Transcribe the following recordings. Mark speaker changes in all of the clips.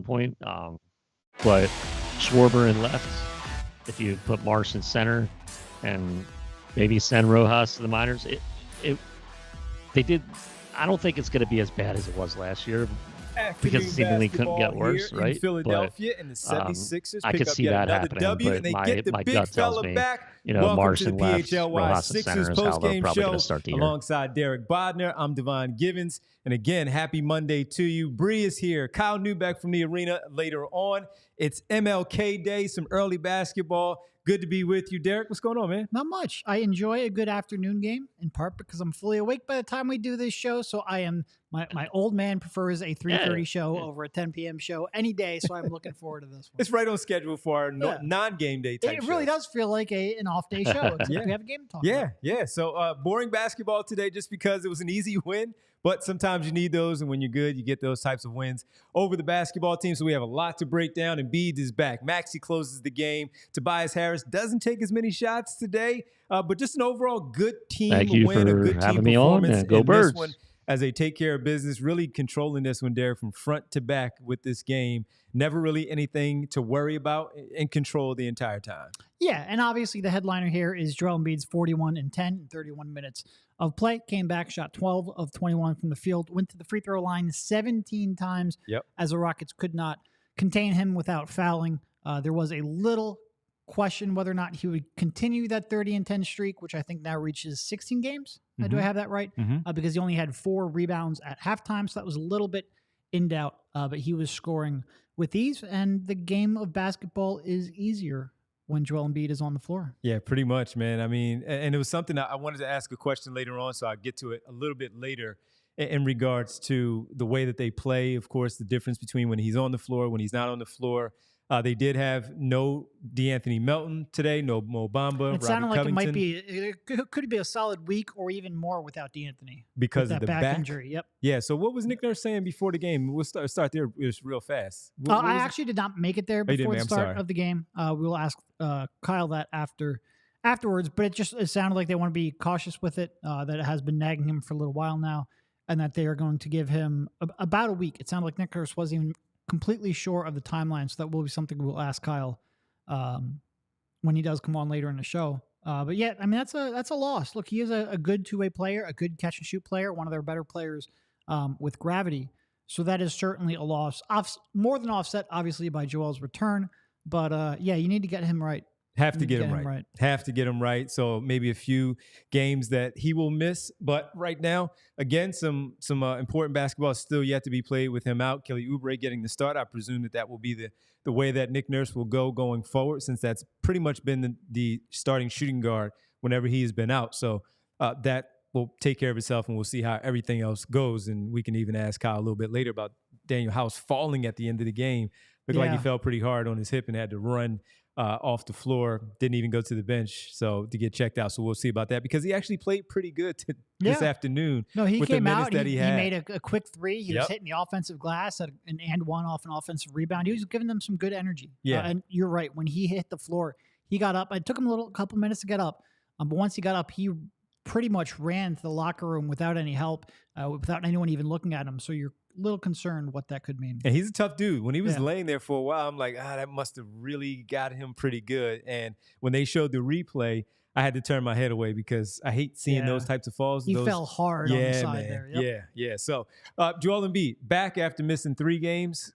Speaker 1: point. But Schwarber in left, if you put Marsh in center, and maybe send Rojas to the minors, they did. I don't think it's going to be as bad as it was last year because it seemingly couldn't get worse, right?
Speaker 2: In Philadelphia, and the 76ers
Speaker 1: I
Speaker 2: pick
Speaker 1: could
Speaker 2: up
Speaker 1: see
Speaker 2: yet
Speaker 1: that
Speaker 2: another
Speaker 1: happening,
Speaker 2: W,
Speaker 1: but
Speaker 2: and they get the
Speaker 1: my
Speaker 2: big
Speaker 1: gut tells
Speaker 2: fella
Speaker 1: me,
Speaker 2: back.
Speaker 1: Welcome
Speaker 2: Welcome to the
Speaker 1: Marsh and left,
Speaker 2: PHLY
Speaker 1: Rojas and
Speaker 2: Sixers
Speaker 1: center is how they're
Speaker 2: post-game
Speaker 1: probably
Speaker 2: show
Speaker 1: going to start the year.
Speaker 2: Alongside Derek Bodner. I'm Devon Givens, and again, happy Monday to you. Bree is here. Kyle Neubeck from the arena later on. It's MLK Day, some early basketball. Good to be with you, Derek. What's going on, man?
Speaker 3: Not much. I enjoy a good afternoon game, in part because I'm fully awake by the time we do this show. So I am my old man prefers a 3:30 show over a 10 p.m. show any day. So I'm looking forward to this one.
Speaker 2: It's right on schedule for our non-game day type
Speaker 3: It really
Speaker 2: shows.
Speaker 3: does feel like an off day show, except we have a game to talk about.
Speaker 2: Yeah. So boring basketball today just because it was an easy win. But sometimes you need those, and when you're good, you get those types of wins over the basketball team. So we have a lot to break down. Embiid is back. Maxey closes the game. Tobias Harris doesn't take as many shots today, but just an overall good team
Speaker 1: Thank you
Speaker 2: win,
Speaker 1: for
Speaker 2: a good
Speaker 1: having
Speaker 2: team
Speaker 1: me
Speaker 2: performance.
Speaker 1: on. Go
Speaker 2: in
Speaker 1: Birds.
Speaker 2: This one, as they take care of business, really controlling this one, Derek, from front to back with this game. Never really anything to worry about, and control the entire time.
Speaker 3: Yeah, and obviously the headliner here is Joel Embiid's 41 and 10 in 31 minutes of play. Came back, shot 12 of 21 from the field, went to the free throw line 17 times as the Rockets could not contain him without fouling. There was a little question whether or not he would continue that 30 and 10 streak, which I think now reaches 16 games. Do I have that right? Because he only had 4 rebounds at halftime, so that was a little bit in doubt, but he was scoring with ease, and the game of basketball is easier when Joel Embiid is on the floor.
Speaker 2: Yeah, pretty much, man. I mean, and it was something I wanted to ask a question later on, so I'll get to it a little bit later in regards to the way that they play. Of course, the difference between when he's on the floor, when he's not on the floor. They did have no DeAnthony Melton today, no Mo Bamba.
Speaker 3: It sounded
Speaker 2: Robert
Speaker 3: like
Speaker 2: Covington,
Speaker 3: it could be a solid week or even more without DeAnthony
Speaker 2: because
Speaker 3: of
Speaker 2: of the
Speaker 3: back injury. Yep.
Speaker 2: Yeah. So what was Nick Nurse saying before the game? We'll start there just real fast.
Speaker 3: I actually did not make it there before the start of the game. We will ask Kyle that afterwards, but it sounded like they want to be cautious with it. That it has been nagging him for a little while now, and that they are going to give him about a week. It sounded like Nick Nurse wasn't even completely sure of the timeline, so that will be something we'll ask Kyle when he does come on later in the show. But yeah, I mean, that's a loss. Look, he is a good two-way player, a good catch-and-shoot player, one of their better players with gravity. So that is certainly a loss. More than offset, obviously, by Joel's return. But yeah, you need to get him right.
Speaker 2: Have to get him right. Have to get him right. So maybe a few games that he will miss. But right now, again, some important basketball is still yet to be played with him out. Kelly Oubre getting the start. I presume that will be the way that Nick Nurse will go going forward, since that's pretty much been the starting shooting guard whenever he has been out. So that will take care of itself, and we'll see how everything else goes. And we can even ask Kyle a little bit later about Daniel House falling at the end of the game. Looked like he fell pretty hard on his hip and had to run off the floor, didn't even go to the bench to get checked out. So we'll see about that, because he actually played pretty good this afternoon.
Speaker 3: No, he
Speaker 2: with
Speaker 3: came
Speaker 2: the
Speaker 3: out.
Speaker 2: He
Speaker 3: made a quick three. He was hitting the offensive glass and one off an offensive rebound. He was giving them some good energy.
Speaker 2: Yeah,
Speaker 3: and you're right. When he hit the floor, he got up. It took him a couple minutes to get up, but once he got up, he pretty much ran to the locker room without any help, without anyone even looking at him. So you're little concerned what that could mean.
Speaker 2: And he's a tough dude. When he was laying there for a while, I'm like, that must have really got him pretty good. And when they showed the replay, I had to turn my head away because I hate seeing those types of falls.
Speaker 3: He fell hard on the side there.
Speaker 2: Yep. Yeah. So Joel Embiid back after missing 3 games,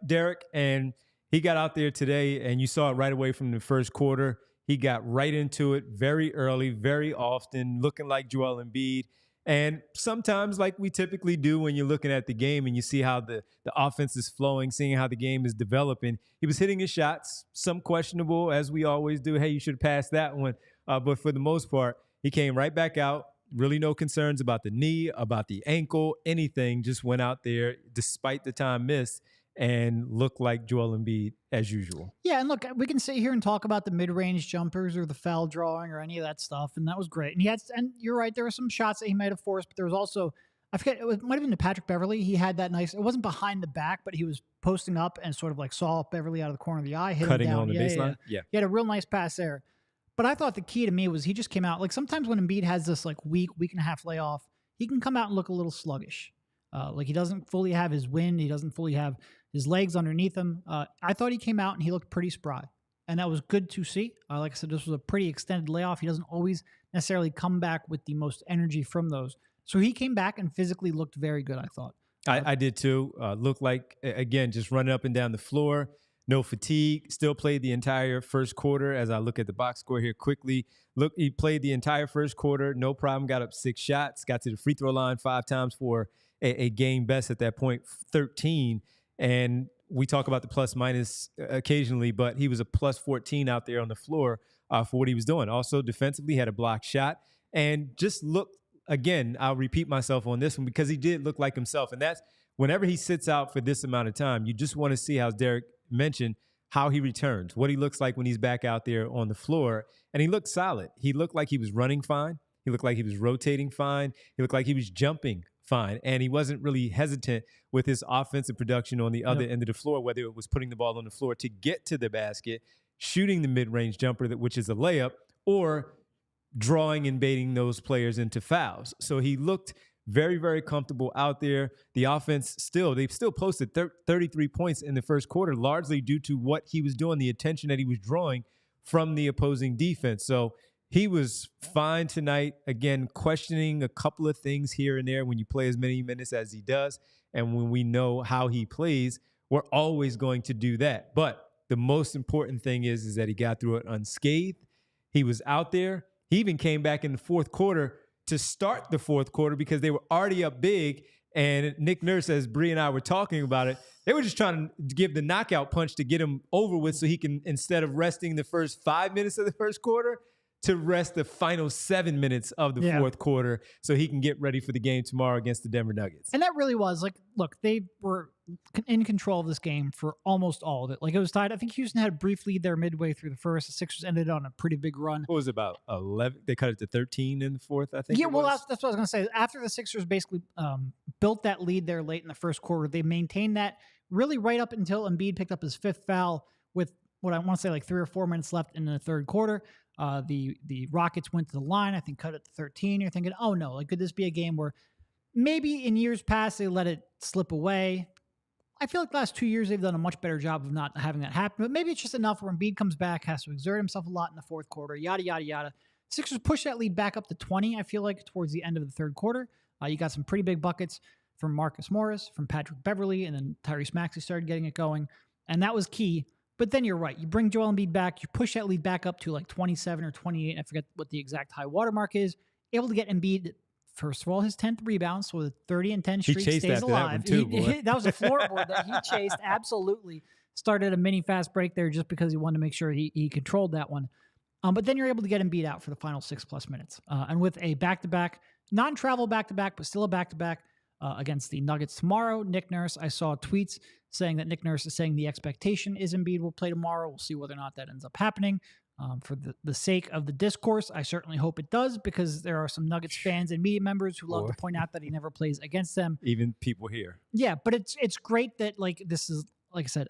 Speaker 2: Derek, and he got out there today, and you saw it right away from the first quarter. He got right into it very early, very often, looking like Joel Embiid. And sometimes, like we typically do when you're looking at the game and you see how the offense is flowing, seeing how the game is developing, he was hitting his shots, some questionable, as we always do. Hey, you should have passed that one. But for the most part, he came right back out. Really no concerns about the knee, about the ankle, anything. Just went out there despite the time missed and looked like Joel Embiid as usual.
Speaker 3: Yeah, and look, we can sit here and talk about the mid-range jumpers or the foul drawing or any of that stuff, and that was great. And you're right, there were some shots that he might have forced, but there was also, I forget, it might have been to Patrick Beverley. He had that nice, it wasn't behind the back, but he was posting up and sort of like saw Beverley out of the corner of the eye, hit
Speaker 2: cutting
Speaker 3: him down.
Speaker 2: On the baseline. Yeah.
Speaker 3: He had a real nice pass there. But I thought the key to me was he just came out, like sometimes when Embiid has this like week and a half layoff, he can come out and look a little sluggish. Like he doesn't fully have his wind. He doesn't fully have his legs underneath him. I thought he came out and he looked pretty spry, and that was good to see. Like I said, this was a pretty extended layoff. He doesn't always necessarily come back with the most energy from those. So he came back and physically looked very good, I thought.
Speaker 2: I did too. Looked like, again, just running up and down the floor. No fatigue. Still played the entire first quarter. As I look at the box score here quickly, look, he played the entire first quarter. No problem. Got up 6 shots. Got to the free throw line 5 times for a game best at that point, 13. And we talk about the plus minus occasionally, but he was a plus 14 out there on the floor for what he was doing. Also defensively had a blocked shot and just looked, again, I'll repeat myself on this one because he did look like himself. And that's whenever he sits out for this amount of time, you just want to see, how Derek mentioned, how he returns, what he looks like when he's back out there on the floor. And he looked solid. He looked like he was running fine. He looked like he was rotating fine. He looked like he was jumping fine. And he wasn't really hesitant with his offensive production on the other end of the floor, whether it was putting the ball on the floor to get to the basket, shooting the mid-range jumper, which is a layup, or drawing and baiting those players into fouls. So he looked very, very comfortable out there. The offense they still posted 33 points in the first quarter, largely due to what he was doing, the attention that he was drawing from the opposing defense. So he was fine tonight. Again, questioning a couple of things here and there when you play as many minutes as he does. And when we know how he plays, we're always going to do that. But the most important thing is that he got through it unscathed. He was out there. He even came back in the fourth quarter to start the fourth quarter because they were already up big. And Nick Nurse, as Bree and I were talking about it, they were just trying to give the knockout punch to get him over with so he can, instead of resting the first 5 minutes of the first quarter, to rest the final 7 minutes of the fourth quarter so he can get ready for the game tomorrow against the Denver Nuggets.
Speaker 3: And that really was like, look, they were in control of this game for almost all of it. Like, it was tied. I think Houston had a brief lead there midway through the first. The Sixers ended on a pretty big run.
Speaker 2: What was it, about 11? They cut it to 13 in the fourth, I think.
Speaker 3: Yeah, well, that's what I was going to say. After the Sixers basically built that lead there late in the first quarter, they maintained that really right up until Embiid picked up his 5th foul with what I want to say like 3 or 4 minutes left in the third quarter. The Rockets went to the line, I think cut it to 13. You're thinking, oh no, like, could this be a game where maybe in years past they let it slip away? I feel like the last 2 years they've done a much better job of not having that happen, but maybe it's just enough where Embiid comes back, has to exert himself a lot in the fourth quarter, yada, yada, yada. Sixers push that lead back up to 20, I feel like, towards the end of the third quarter. You got some pretty big buckets from Marcus Morris, from Patrick Beverley, and then Tyrese Maxey started getting it going, and that was key. But then you're right. You bring Joel Embiid back. You push that lead back up to like 27 or 28. I forget what the exact high water mark is. Able to get Embiid, first of all, his 10th rebound. So the 30 and 10 streak stays alive. That was a floorboard that he chased. Absolutely. Started a mini fast break there just because he wanted to make sure he controlled that one. But then you're able to get Embiid out for the final 6+ minutes. And with a back-to-back, non-travel back-to-back, but still a back-to-back against the Nuggets tomorrow. Nick Nurse, I saw tweets saying that Nick Nurse is saying the expectation is Embiid will play tomorrow. We'll see whether or not that ends up happening. For the sake of the discourse, I certainly hope it does, because there are some Nuggets fans and media members who love to point out that he never plays against them.
Speaker 2: Even people here.
Speaker 3: Yeah, but it's great that, like, this is, like I said,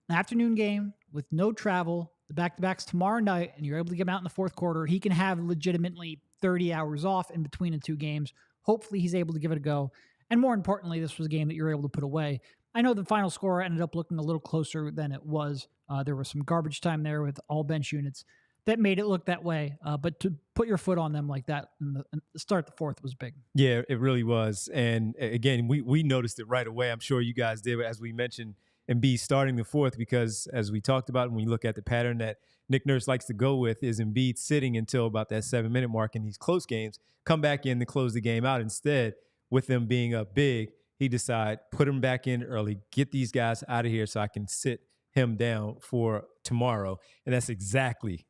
Speaker 3: an afternoon game with no travel. The back-to-back's tomorrow night, and you're able to get him out in the fourth quarter. He can have legitimately 30 hours off in between the two games. Hopefully he's able to give it a go. And more importantly, this was a game that you're able to put away. I know the final score ended up looking a little closer than it was. There was some garbage time there with all bench units that made it look that way. But to put your foot on them like that and start the fourth was big.
Speaker 2: Yeah, it really was. And again, we noticed it right away. I'm sure you guys did, as we mentioned, Embiid starting the fourth, because as we talked about, when you look at the pattern that Nick Nurse likes to go with, is Embiid sitting until about that 7-minute mark in these close games, come back in to close the game out. Instead, with them being up big, he decided, put him back in early, get these guys out of here so I can sit him down for tomorrow. And that's exactly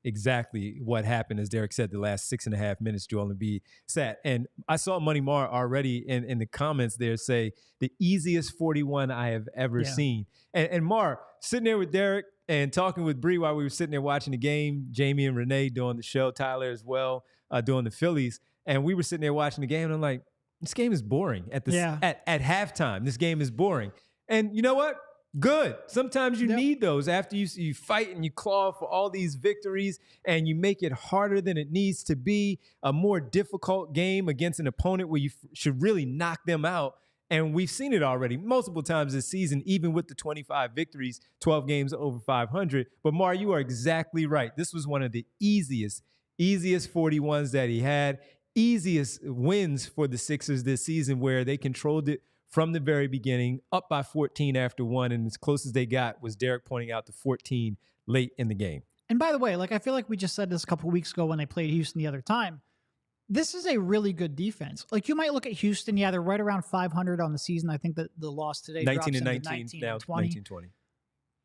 Speaker 2: what happened. As Derek said, the last 6.5 minutes, Joel Embiid sat. And I saw Money Mar already in the comments there say, the easiest 41 I have ever seen. And Mar, sitting there with Derek and talking with Bree while we were sitting there watching the game, Jamie and Renee doing the show, Tyler as well, doing the Phillies. And we were sitting there watching the game, and I'm like, this game is boring at halftime. This game is boring. And you know what? Good. Sometimes you need those after you fight and you claw for all these victories, and you make it harder than it needs to be, a more difficult game against an opponent where you should really knock them out. And we've seen it already multiple times this season, even with the 25 victories, 12 games over 500. But Mar, you are exactly right. This was one of the easiest 41s that he had, easiest wins for the Sixers this season, where they controlled it from the very beginning, up by 14 after one. And as close as they got was Derek pointing out the 14 late in the game.
Speaker 3: And by the way, like, I feel like we just said this a couple of weeks ago when they played Houston the other time. This is a really good defense. Like, you might look at Houston, yeah, they're right around 500 on the season. I think that the loss today
Speaker 2: 19 and 19,
Speaker 3: 19
Speaker 2: now
Speaker 3: and 20.
Speaker 2: 19-20.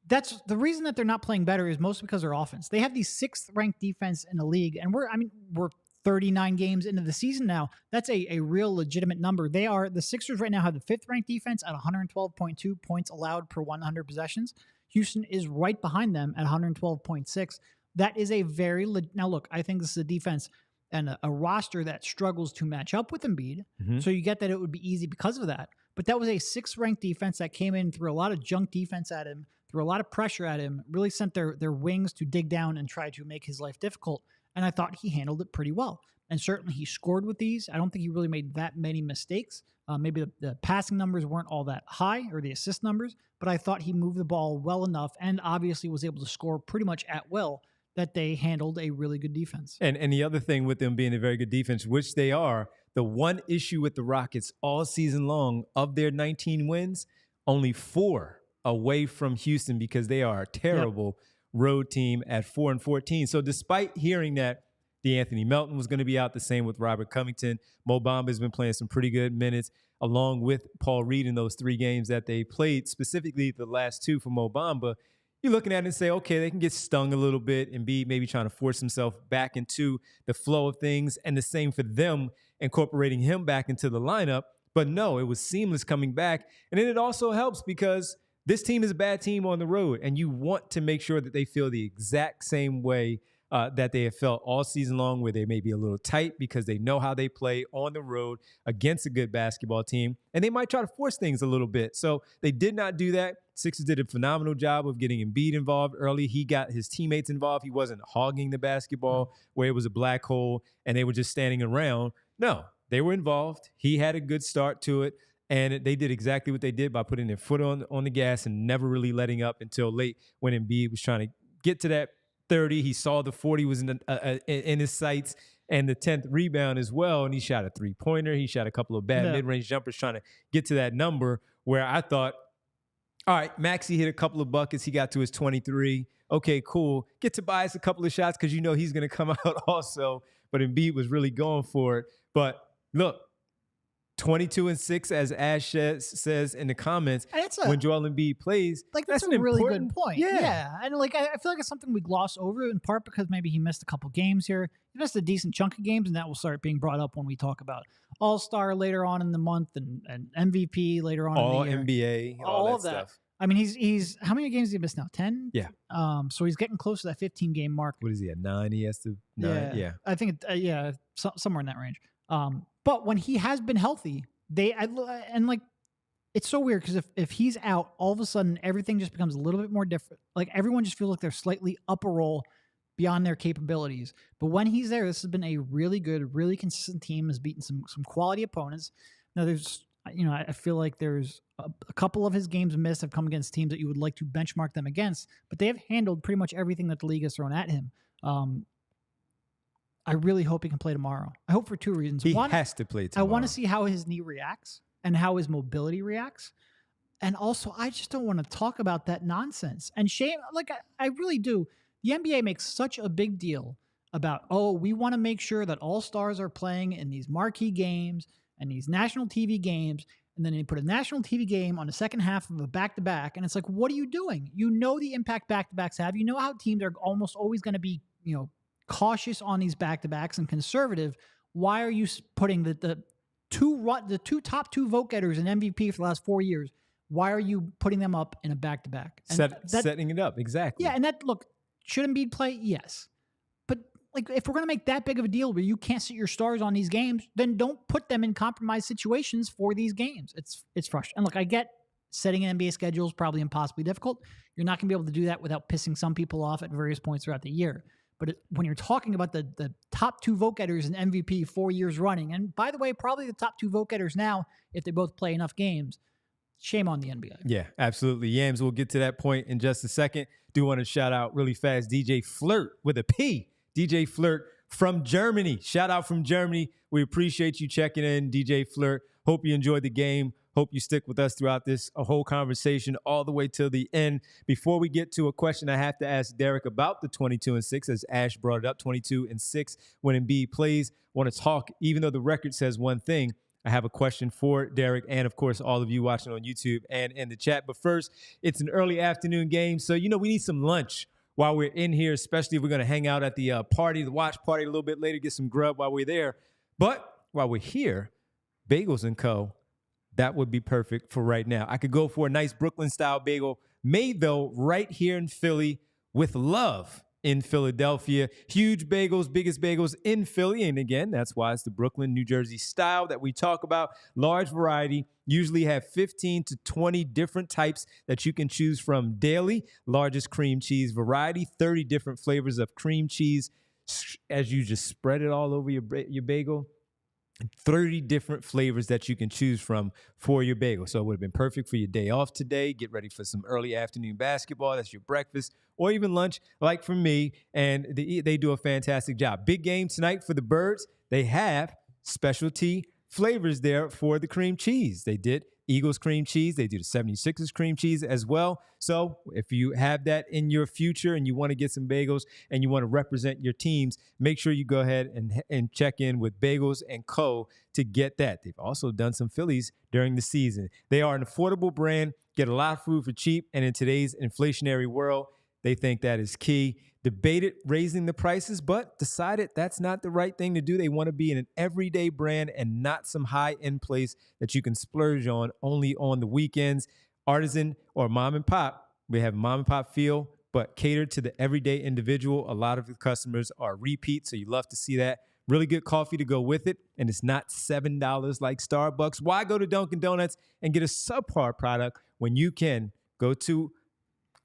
Speaker 3: That's the reason that they're not playing better, is mostly because of their offense. They have the 6th ranked defense in the league, and we're 39 games into the season now. That's a real legitimate number. The Sixers right now have the 5th ranked defense at 112.2 points allowed per 100 possessions. Houston is right behind them at 112.6. That is a very now look, I think this is a defense and a roster that struggles to match up with Embiid. Mm-hmm. So you get that it would be easy because of that. But that was a 6th ranked defense that came in, threw a lot of junk defense at him, threw a lot of pressure at him, really sent their wings to dig down and try to make his life difficult. And I thought he handled it pretty well. And certainly he scored with these. I don't think he really made that many mistakes. Maybe the passing numbers weren't all that high, or the assist numbers, but I thought he moved the ball well enough and obviously was able to score pretty much at will, that they handled a really good defense.
Speaker 2: And the other thing with them being a very good defense, which they are, the one issue with the Rockets all season long, of their 19 wins, only 4 away from Houston, because they are a terrible road team at 4-14. So despite hearing that DeAnthony Melton was going to be out, the same with Robert Covington, Mo Bamba has been playing some pretty good minutes, along with Paul Reed in those 3 games that they played, specifically the last 2 for Mo Bamba. You're looking at it and say, okay, they can get stung a little bit, and be maybe trying to force himself back into the flow of things, and the same for them incorporating him back into the lineup. But no, it was seamless coming back. And then it also helps because this team is a bad team on the road, and you want to make sure that they feel the exact same way that they have felt all season long, where they may be a little tight because they know how they play on the road against a good basketball team, and they might try to force things a little bit. So they did not do that. Sixers did a phenomenal job of getting Embiid involved early. He got his teammates involved. He wasn't hogging the basketball where it was a black hole and they were just standing around. No, they were involved. He had a good start to it, and they did exactly what they did by putting their foot on the gas and never really letting up until late, when Embiid was trying to get to that 30. He saw the 40 was in his sights, and the 10th rebound as well, and he shot a 3-pointer. He shot a couple of bad mid-range jumpers trying to get to that number, where I thought, all right, Maxey hit a couple of buckets. He got to his 23. Okay, cool. Get Tobias a couple of shots, because you know he's going to come out also. But Embiid was really going for it. But look, 22-6, as Ash says in the comments, when Joel Embiid plays,
Speaker 3: like, that's a really good point. Yeah. And like, I feel like it's something we gloss over, in part because maybe he missed a couple games here. He missed a decent chunk of games, and that will start being brought up when we talk about All-Star later on in the month, and MVP later on
Speaker 2: all
Speaker 3: in the
Speaker 2: year. NBA, all that stuff.
Speaker 3: I mean, he's how many games did he miss now? 10?
Speaker 2: Yeah.
Speaker 3: So he's getting close to that 15-game mark.
Speaker 2: What is he at? 9? He has to 9. Yeah.
Speaker 3: I think somewhere in that range. But when he has been healthy, it's so weird, because if he's out, all of a sudden everything just becomes a little bit more different. Like, everyone just feels like they're slightly up a roll beyond their capabilities. But when he's there, this has been a really good, really consistent team, has beaten some quality opponents. Now there's, I feel like there's a couple of his games missed have come against teams that you would like to benchmark them against, but they have handled pretty much everything that the league has thrown at him. I really hope he can play tomorrow. I hope for 2 reasons.
Speaker 2: He has to play tomorrow.
Speaker 3: I want to see how his knee reacts and how his mobility reacts. And also, I just don't want to talk about that nonsense. And shame, like, I really do. The NBA makes such a big deal about, we want to make sure that all stars are playing in these marquee games and these national TV games. And then they put a national TV game on the second half of a back-to-back. And it's like, what are you doing? You know the impact back-to-backs have. You know how teams are almost always going to be, cautious on these back-to-backs and conservative. Why are you putting the top 2 vote getters in MVP for the last 4 years? Why are you putting them up in a back-to-back?
Speaker 2: Setting it up, exactly.
Speaker 3: Yeah, and should Embiid play? Yes. But like, if we're going to make that big of a deal where you can't sit your stars on these games, then don't put them in compromised situations for these games. It's frustrating. And look, I get setting an NBA schedule is probably impossibly difficult. You're not going to be able to do that without pissing some people off at various points throughout the year. But when you're talking about the top 2 vote getters in MVP 4 years running, and by the way, probably the top 2 vote getters now, if they both play enough games, shame on the NBA.
Speaker 2: Yeah, absolutely. Yams, we'll get to that point in just a second. Do want to shout out really fast DJ Flirt with a P. DJ Flirt from Germany. Shout out from Germany. We appreciate you checking in, DJ Flirt. Hope you enjoyed the game. Hope you stick with us throughout this whole conversation all the way till the end. Before we get to a question, I have to ask Derek about the 22-6, as Ash brought it up, 22-6 when Embiid plays. Want to talk, even though the record says one thing, I have a question for Derek and, of course, all of you watching on YouTube and in the chat. But first, it's an early afternoon game, so, we need some lunch while we're in here, especially if we're going to hang out at the party, the watch party a little bit later, get some grub while we're there. But while we're here, Bagels & Co., that would be perfect for right now. I could go for a nice Brooklyn-style bagel made, though, right here in Philly with love in Philadelphia. Huge bagels, biggest bagels in Philly. And again, that's why it's the Brooklyn, New Jersey style that we talk about. Large variety. Usually have 15 to 20 different types that you can choose from daily. Largest cream cheese variety, 30 different flavors of cream cheese as you just spread it all over your bagel. 30 different flavors that you can choose from for your bagel. So it would have been perfect for your day off today. Get ready for some early afternoon basketball. That's your breakfast or even lunch, like for me. And they do a fantastic job. Big game tonight for the Birds. They have specialty flavors there for the cream cheese. They did Eagles cream cheese. They do the 76ers cream cheese as well. So if you have that in your future and you want to get some bagels and you want to represent your teams, make sure you go ahead and check in with Bagels & Co. to get that. They've also done some Phillies during the season. They are an affordable brand, get a lot of food for cheap, and in today's inflationary world, they think that is key. Debated raising the prices, but decided that's not the right thing to do. They want to be in an everyday brand and not some high-end place that you can splurge on only on the weekends. Artisan or mom and pop, we have mom and pop feel, but catered to the everyday individual. A lot of the customers are repeat, so you love to see that. Really good coffee to go with it, and it's not $7 like Starbucks. Why go to Dunkin' Donuts and get a subpar product when you can go to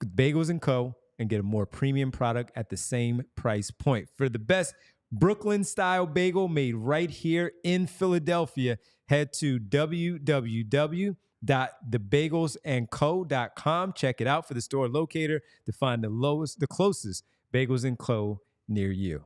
Speaker 2: Bagels & Co. and get a more premium product at the same price point? For the best Brooklyn-style bagel made right here in Philadelphia, head to www.thebagelsandco.com. Check it out for the store locator to find the closest Bagels & Co. near you.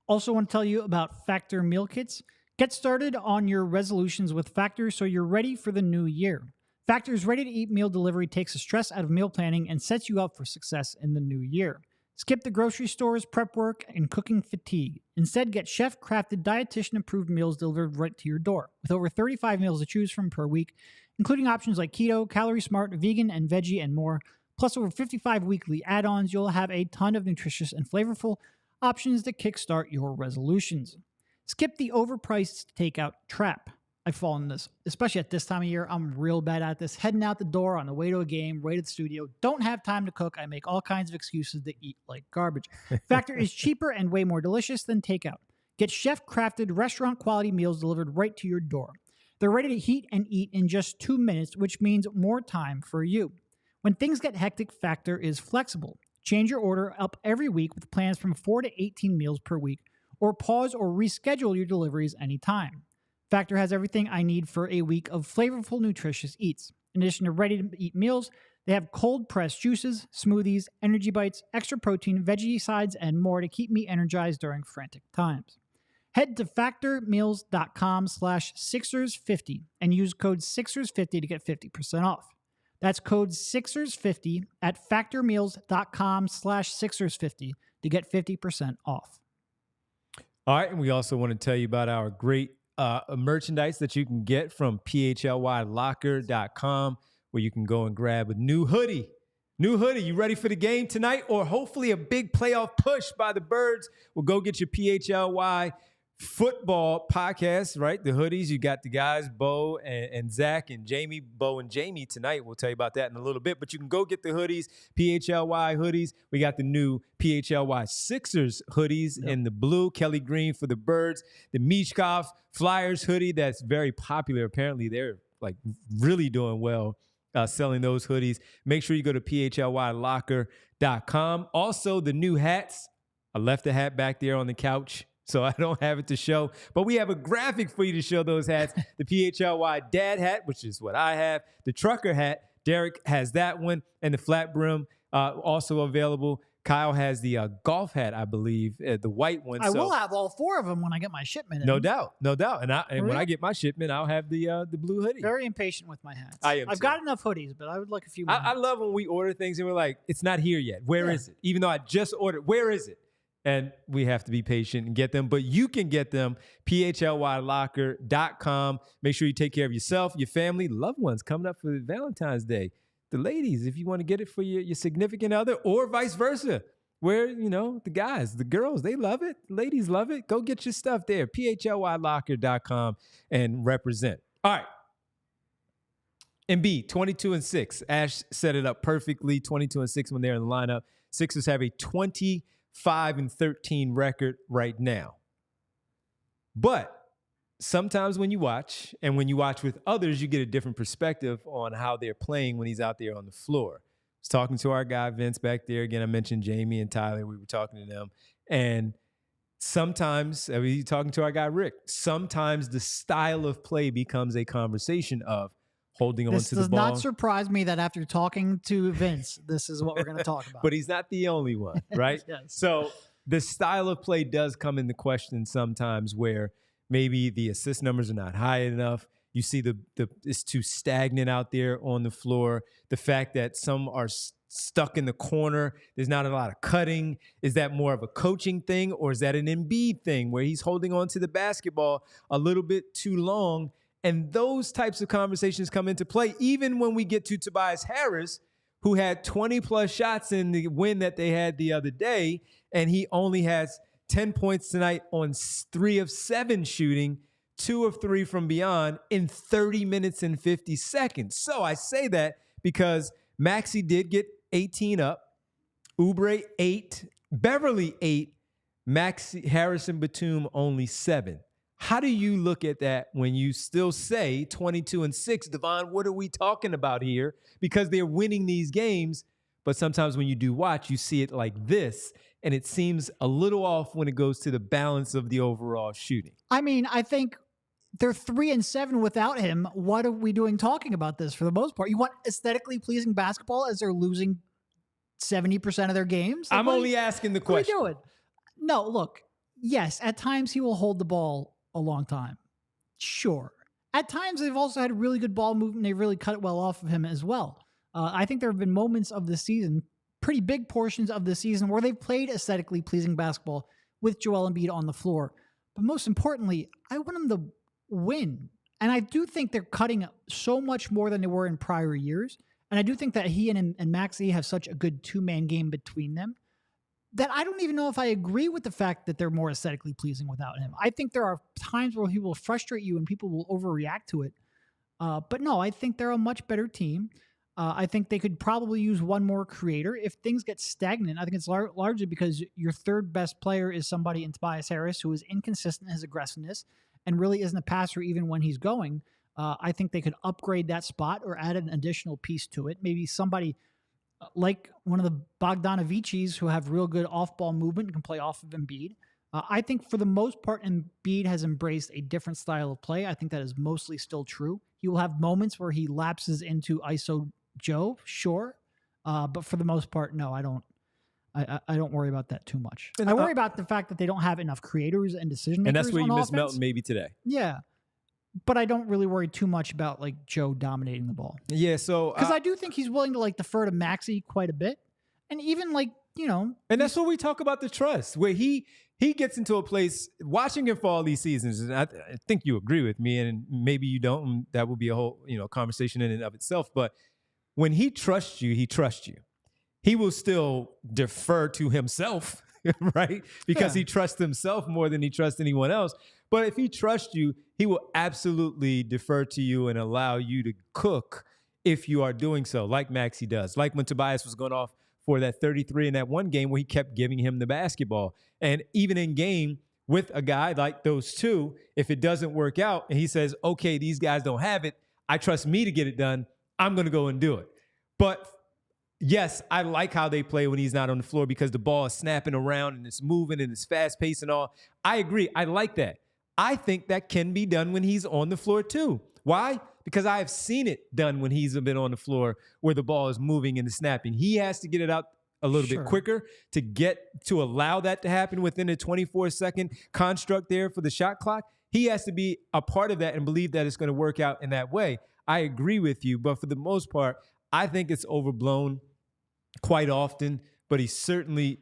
Speaker 3: Also want to tell you about Factor meal kits. Get started on your resolutions with Factor so you're ready for the new year. Factor's ready-to-eat meal delivery takes the stress out of meal planning and sets you up for success in the new year. Skip the grocery stores, prep work, and cooking fatigue. Instead, get chef-crafted, dietitian-approved meals delivered right to your door. With over 35 meals to choose from per week, including options like keto, calorie smart, vegan, and veggie, and more, plus over 55 weekly add-ons, you'll have a ton of nutritious and flavorful options to kickstart your resolutions. Skip the overpriced takeout trap. I've fallen in this, especially at this time of year. I'm real bad at this. Heading out the door on the way to a game, way to the studio. Don't have time to cook. I make all kinds of excuses to eat like garbage. Factor is cheaper and way more delicious than takeout. Get chef-crafted, restaurant-quality meals delivered right to your door. They're ready to heat and eat in just 2 minutes, which means more time for you. When things get hectic, Factor is flexible. Change your order up every week with plans from 4 to 18 meals per week, or pause or reschedule your deliveries anytime. Factor has everything I need for a week of flavorful, nutritious eats. In addition to ready-to-eat meals, they have cold-pressed juices, smoothies, energy bites, extra protein, veggie sides, and more to keep me energized during frantic times. Head to factormeals.com/Sixers50 and use code Sixers50 to get 50% off. That's code Sixers50 at factormeals.com/Sixers50 to get 50% off.
Speaker 2: All right, and we also want to tell you about our great merchandise that you can get from PHLYLocker.com, where you can go and grab a new hoodie. You ready for the game tonight, or hopefully a big playoff push by the Birds? Well, go get your PHLY football podcast, right? The hoodies. You got the guys, Bo and Zach and Jamie. Bo and Jamie tonight. We'll tell you about that in a little bit. But you can go get the hoodies, PHLY hoodies. We got the new PHLY Sixers hoodies in the blue, Kelly green for the Birds. The Michkov Flyers hoodie that's very popular. Apparently, they're like really doing well selling those hoodies. Make sure you go to PHLYLocker.com. Also, the new hats. I left the hat back there on the couch, so I don't have it to show. But we have a graphic for you to show those hats. The PHLY dad hat, which is what I have. The trucker hat, Derek has that one. And the flat brim also available. Kyle has the golf hat, I believe, the white one.
Speaker 3: I will have all 4 of them when I get my shipment in.
Speaker 2: No doubt. And when I get my shipment, I'll have the blue hoodie.
Speaker 3: Very impatient with my hats.
Speaker 2: I've
Speaker 3: got enough hoodies, but I would like a few more.
Speaker 2: I love when we order things and we're like, it's not here yet. Where is it? Even though I just ordered, where is it? And we have to be patient and get them. But you can get them, PHLYlocker.com. Make sure you take care of yourself, your family, loved ones coming up for Valentine's Day. The ladies, if you want to get it for your significant other, or vice versa, where, the guys, the girls, they love it. Ladies love it. Go get your stuff there, PHLYlocker.com, and represent. All right. Embiid, 22-6. Ash set it up perfectly, 22-6 when they're in the lineup. Sixers have a 25-13 record right now. But sometimes when you watch, and when you watch with others, you get a different perspective on how they're playing when he's out there on the floor. I was talking to our guy, Vince, back there. Again, I mentioned Jamie and Tyler. We were talking to them. And sometimes, talking to our guy, Rick, sometimes the style of play becomes a conversation of holding on to the ball. This does
Speaker 3: not surprise me that after talking to Vince, this is what we're going to talk about.
Speaker 2: But he's not the only one, right?
Speaker 3: Yes.
Speaker 2: So the style of play does come into question sometimes, where maybe the assist numbers are not high enough. You see it's too stagnant out there on the floor. The fact that some are stuck in the corner, there's not a lot of cutting. Is that more of a coaching thing, or is that an Embiid thing where he's holding on to the basketball a little bit too long? And those types of conversations come into play even when we get to Tobias Harris, who had 20-plus shots in the win that they had the other day, and he only has 10 points tonight on 3 of 7 shooting, 2 of 3 from beyond in 30 minutes and 50 seconds. So I say that because Maxey did get 18 up, Oubre 8, Beverly 8, Maxey, Harrison, Batum only 7. How do you look at that when you still say 22-6? Devon, what are we talking about here? Because they're winning these games, but sometimes when you do watch, you see it like this, and it seems a little off when it goes to the balance of the overall shooting.
Speaker 3: I mean, I think they're 3-7 without him. What are we doing talking about this for the most part? You want aesthetically pleasing basketball as they're losing 70% of their games?
Speaker 2: I'm only asking the question.
Speaker 3: What are you doing? No, look, yes, at times he will hold the ball a long time. Sure. At times they've also had really good ball movement. They really cut it well off of him as well. I think there have been moments of the season, pretty big portions of the season, where they've played aesthetically pleasing basketball with Joel Embiid on the floor. But most importantly, I want them to win. And I do think they're cutting so much more than they were in prior years. And I do think that he and Maxey have such a good two-man game between them that I don't even know if I agree with the fact that they're more aesthetically pleasing without him. I think there are times where he will frustrate you and people will overreact to it. But no, I think they're a much better team. I think they could probably use one more creator. If things get stagnant, I think it's largely because your third best player is somebody in Tobias Harris who is inconsistent in his aggressiveness and really isn't a passer even when he's going. I think they could upgrade that spot or add an additional piece to it. Maybe somebody like one of the Bogdanovicis who have real good off-ball movement and can play off of Embiid. I think for the most part, Embiid has embraced a different style of play. I think that is mostly still true. He will have moments where he lapses into ISO Joe, sure. But for the most part, no, I don't. I don't worry about that too much. I worry about the fact that they don't have enough creators and decision makers.
Speaker 2: And that's where you miss
Speaker 3: offense.
Speaker 2: Melton maybe today.
Speaker 3: Yeah. But I don't really worry too much about like Joe dominating the ball.
Speaker 2: Yeah, so
Speaker 3: because I do think he's willing to like defer to Maxey quite a bit, and even like
Speaker 2: and that's what we talk about the trust, where he gets into a place watching him for all these seasons, and I think you agree with me, and maybe you don't. And that would be a whole conversation in and of itself. But when he trusts you, he trusts you. He will still defer to himself, right? Because he trusts himself more than he trusts anyone else. But if he trusts you, he will absolutely defer to you and allow you to cook if you are doing so, like Maxey does. Like when Tobias was going off for that 33 in that one game where he kept giving him the basketball. And even in game with a guy like those two, if it doesn't work out and he says, okay, these guys don't have it, I trust me to get it done, I'm going to go and do it. But yes, I like how they play when he's not on the floor because the ball is snapping around and it's moving and it's fast paced and all. I agree. I like that. I think that can be done when he's on the floor too. Why? Because I have seen it done when he's been on the floor where the ball is moving and snapping. He has to get it out a little bit quicker to allow that to happen within a 24-second construct there for the shot clock. He has to be a part of that and believe that it's going to work out in that way. I agree with you, but for the most part, I think it's overblown quite often, but he certainly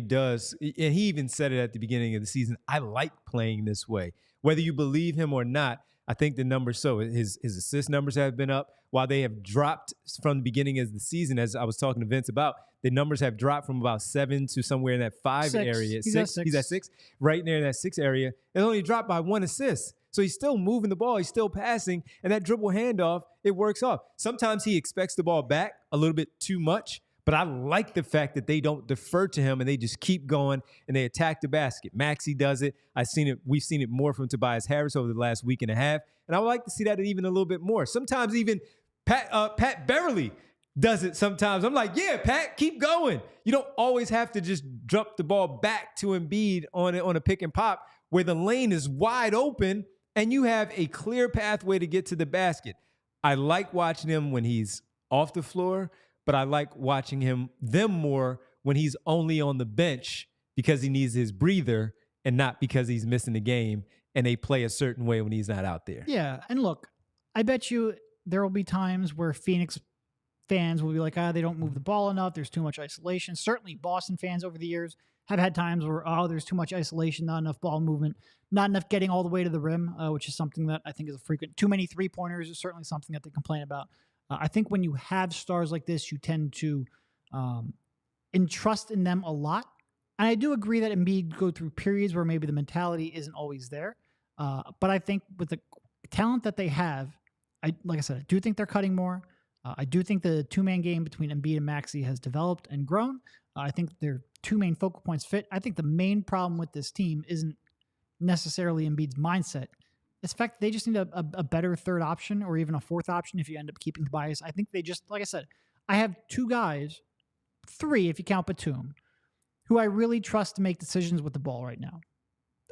Speaker 2: does. And he even said it at the beginning of the season. I like playing this way. Whether you believe him or not, I think the numbers show his assist numbers have been up while they have dropped from the beginning of the season. As I was talking to Vince about, the numbers have dropped from about 7 to somewhere in that 5 area.
Speaker 3: He's at 6.
Speaker 2: He's at 6, right there in that 6 area. It only dropped by 1 assist. So he's still moving the ball. He's still passing. And that dribble handoff, it works off. Sometimes he expects the ball back a little bit too much. But I like the fact that they don't defer to him and they just keep going and they attack the basket. Maxey does it. We've seen it more from Tobias Harris over the last week and a half. And I would like to see that even a little bit more. Sometimes even Pat Beverly does it sometimes. I'm like, yeah, Pat, keep going. You don't always have to just drop the ball back to Embiid on a pick and pop where the lane is wide open and you have a clear pathway to get to the basket. I like watching him when he's off the floor, but I like watching them more when he's only on the bench because he needs his breather and not because he's missing the game and they play a certain way when he's not out there.
Speaker 3: Yeah, and look, I bet you there will be times where Phoenix fans will be like, they don't move the ball enough. There's too much isolation. Certainly Boston fans over the years have had times where, there's too much isolation, not enough ball movement, not enough getting all the way to the rim, which is something that I think is a frequent. Too many three-pointers is certainly something that they complain about. I think when you have stars like this, you tend to entrust in them a lot. And I do agree that Embiid go through periods where maybe the mentality isn't always there. But I think with the talent that they have, like I said, I do think they're cutting more. I do think the two-man game between Embiid and Maxey has developed and grown. I think their two main focal points fit. I think the main problem with this team isn't necessarily Embiid's mindset. It's the fact that they just need a better third option or even a fourth option if you end up keeping Tobias. I think they just, like I said, I have 3 if you count Batum, who I really trust to make decisions with the ball right now.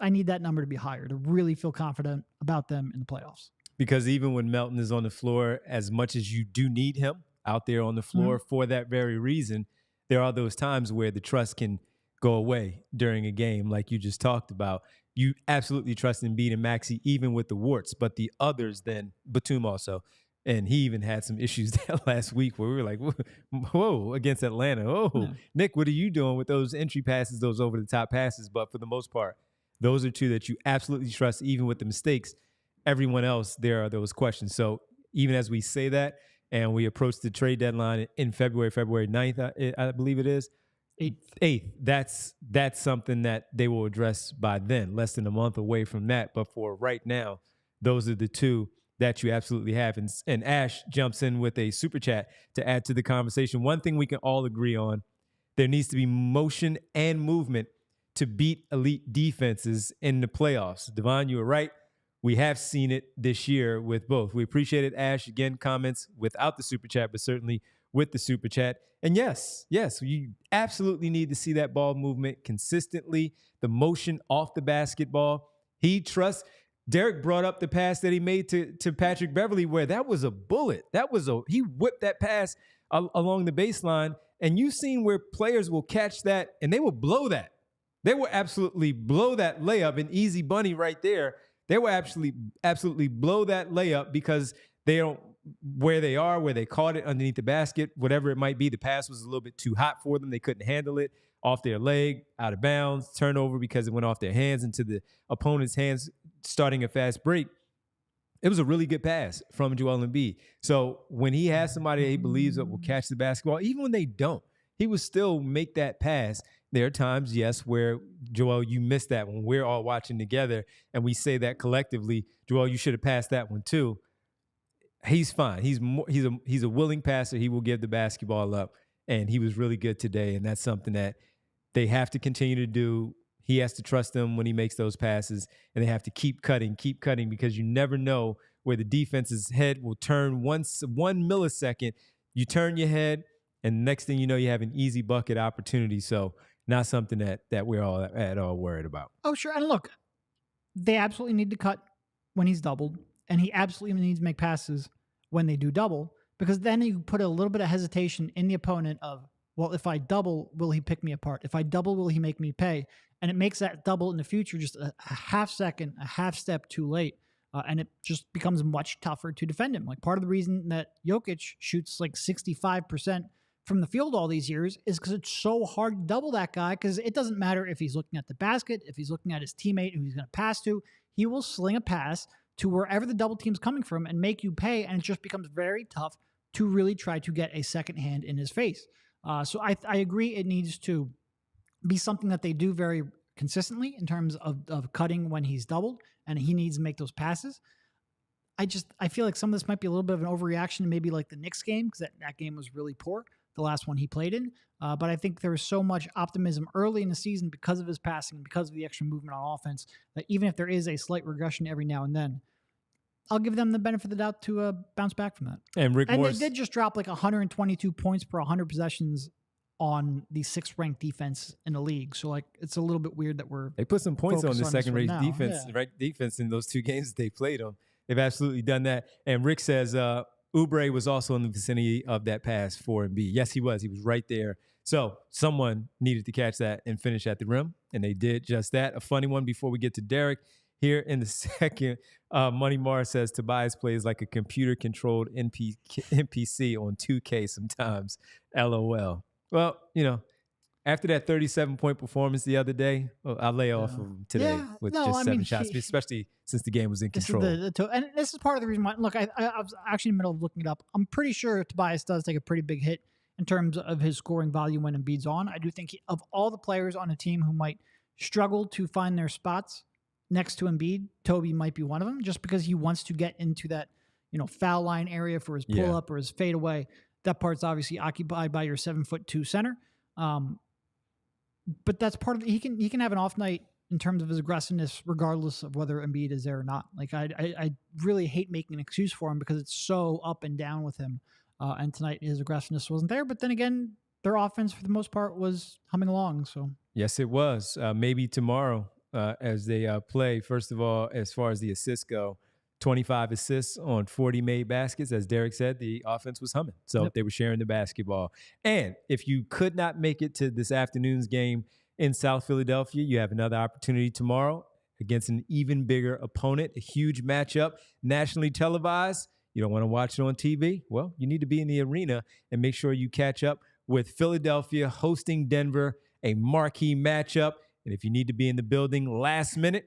Speaker 3: I need that number to be higher to really feel confident about them in the playoffs.
Speaker 2: Because even when Melton is on the floor, as much as you do need him out there on the floor for that very reason, there are those times where the trust can go away during a game like you just talked about. You absolutely trust Embiid and Maxey, even with the warts, but the others then, Batum also. And he even had some issues that last week where we were like, whoa, against Atlanta. Oh, yeah. Nick, what are you doing with those entry passes, those over-the-top passes? But for the most part, those are 2 that you absolutely trust, even with the mistakes. Everyone else, there are those questions. So even as we say that and we approach the trade deadline in February 9th, I believe it is, 8th. That's something that they will address by then, less than a month away from that. But for right now, those are the 2 that you absolutely have. And Ash jumps in with a super chat to add to the conversation. One thing we can all agree on, there needs to be motion and movement to beat elite defenses in the playoffs. Devon, you were right. We have seen it this year with both. We appreciate it, Ash. Again, comments without the super chat, but certainly with the super chat. And yes, you absolutely need to see that ball movement consistently, the motion off the basketball. Derek brought up the pass that he made to Patrick Beverly where that was a bullet. He whipped that pass along the baseline, and you've seen where players will catch that and they will blow that. They will absolutely blow that layup, an easy bunny right there. They will absolutely blow that layup because they don't, where they caught it underneath the basket, whatever it might be, the pass was a little bit too hot for them. They couldn't handle it, off their leg, out of bounds, turnover because it went off their hands into the opponent's hands, starting a fast break. It was a really good pass from Joel Embiid. So when he has somebody that he believes that will catch the basketball, even when they don't, he will still make that pass. There are times, yes, where, Joel, you missed that when we're all watching together and we say that collectively, Joel, you should have passed that one too. He's fine. He's a willing passer. He will give the basketball up, and he was really good today, and that's something that they have to continue to do. He has to trust them when he makes those passes, and they have to keep cutting because you never know where the defense's head will turn. One millisecond, you turn your head, And next thing you know, you have an easy bucket opportunity. So not something that we're all at all worried about.
Speaker 3: Oh, sure. And look, they absolutely need to cut when he's doubled, and he absolutely needs to make passes when they do double, because then you put a little bit of hesitation in the opponent of, well, if I double, will he pick me apart? If I double, will he make me pay? And it makes that double in the future just a half second, a half step too late. And it just becomes much tougher to defend him. Like, part of the reason that Jokic shoots like 65% from the field all these years is because it's so hard to double that guy, because it doesn't matter if he's looking at the basket, if he's looking at his teammate who he's going to pass to, he will sling a pass to wherever the double team's coming from and make you pay, and it just becomes very tough to really try to get a second hand in his face. So I agree it needs to be something that they do very consistently in terms of cutting when he's doubled, and he needs to make those passes. I feel like some of this might be a little bit of an overreaction, maybe like the Knicks game, because that game was really poor, the last one he played in. But I think there was so much optimism early in the season because of his passing, because of the extra movement on offense, that even if there is a slight regression every now and then, I'll give them the benefit of the doubt to bounce back from that.
Speaker 2: And Rick Morris,
Speaker 3: they did just drop like 122 points per 100 possessions on the 6th ranked defense in the league. So like, it's a little bit weird that they
Speaker 2: put some points on the second-rate defense,
Speaker 3: yeah.
Speaker 2: Right? Defense in those 2 games that they played them. They've absolutely done that. And Rick says Oubre was also in the vicinity of that pass for Embiid. Yes, he was. He was right there. So someone needed to catch that and finish at the rim, and they did just that. A funny one before we get to Derek. Here in the second, Money Mars says Tobias plays like a computer-controlled NPC on 2K sometimes. LOL. Well, after that 37-point performance the other day, I'll lay off him today with just 7 shots, especially since the game was in control.
Speaker 3: And this is part of the reason why. Look, I was actually in the middle of looking it up. I'm pretty sure Tobias does take a pretty big hit in terms of his scoring value when Embiid's on. I do think of all the players on a team who might struggle to find their spots next to Embiid, Toby might be one of them, just because he wants to get into that, foul line area for his pull up or his fade away. That part's obviously occupied by your 7'2" center. But that's part of it. He can have an off night in terms of his aggressiveness, regardless of whether Embiid is there or not. Like, I really hate making an excuse for him because it's so up and down with him. And tonight his aggressiveness wasn't there. But then again, their offense for the most part was humming along. So
Speaker 2: yes, it was. Maybe tomorrow as they play. First of all, as far as the assists go, 25 assists on 40 made baskets. As Derek said, the offense was humming. So They were sharing the basketball. And if you could not make it to this afternoon's game in South Philadelphia, you have another opportunity tomorrow against an even bigger opponent, a huge matchup, nationally televised. You don't want to watch it on TV? Well, you need to be in the arena and make sure you catch up with Philadelphia hosting Denver, a marquee matchup. And if you need to be in the building last minute,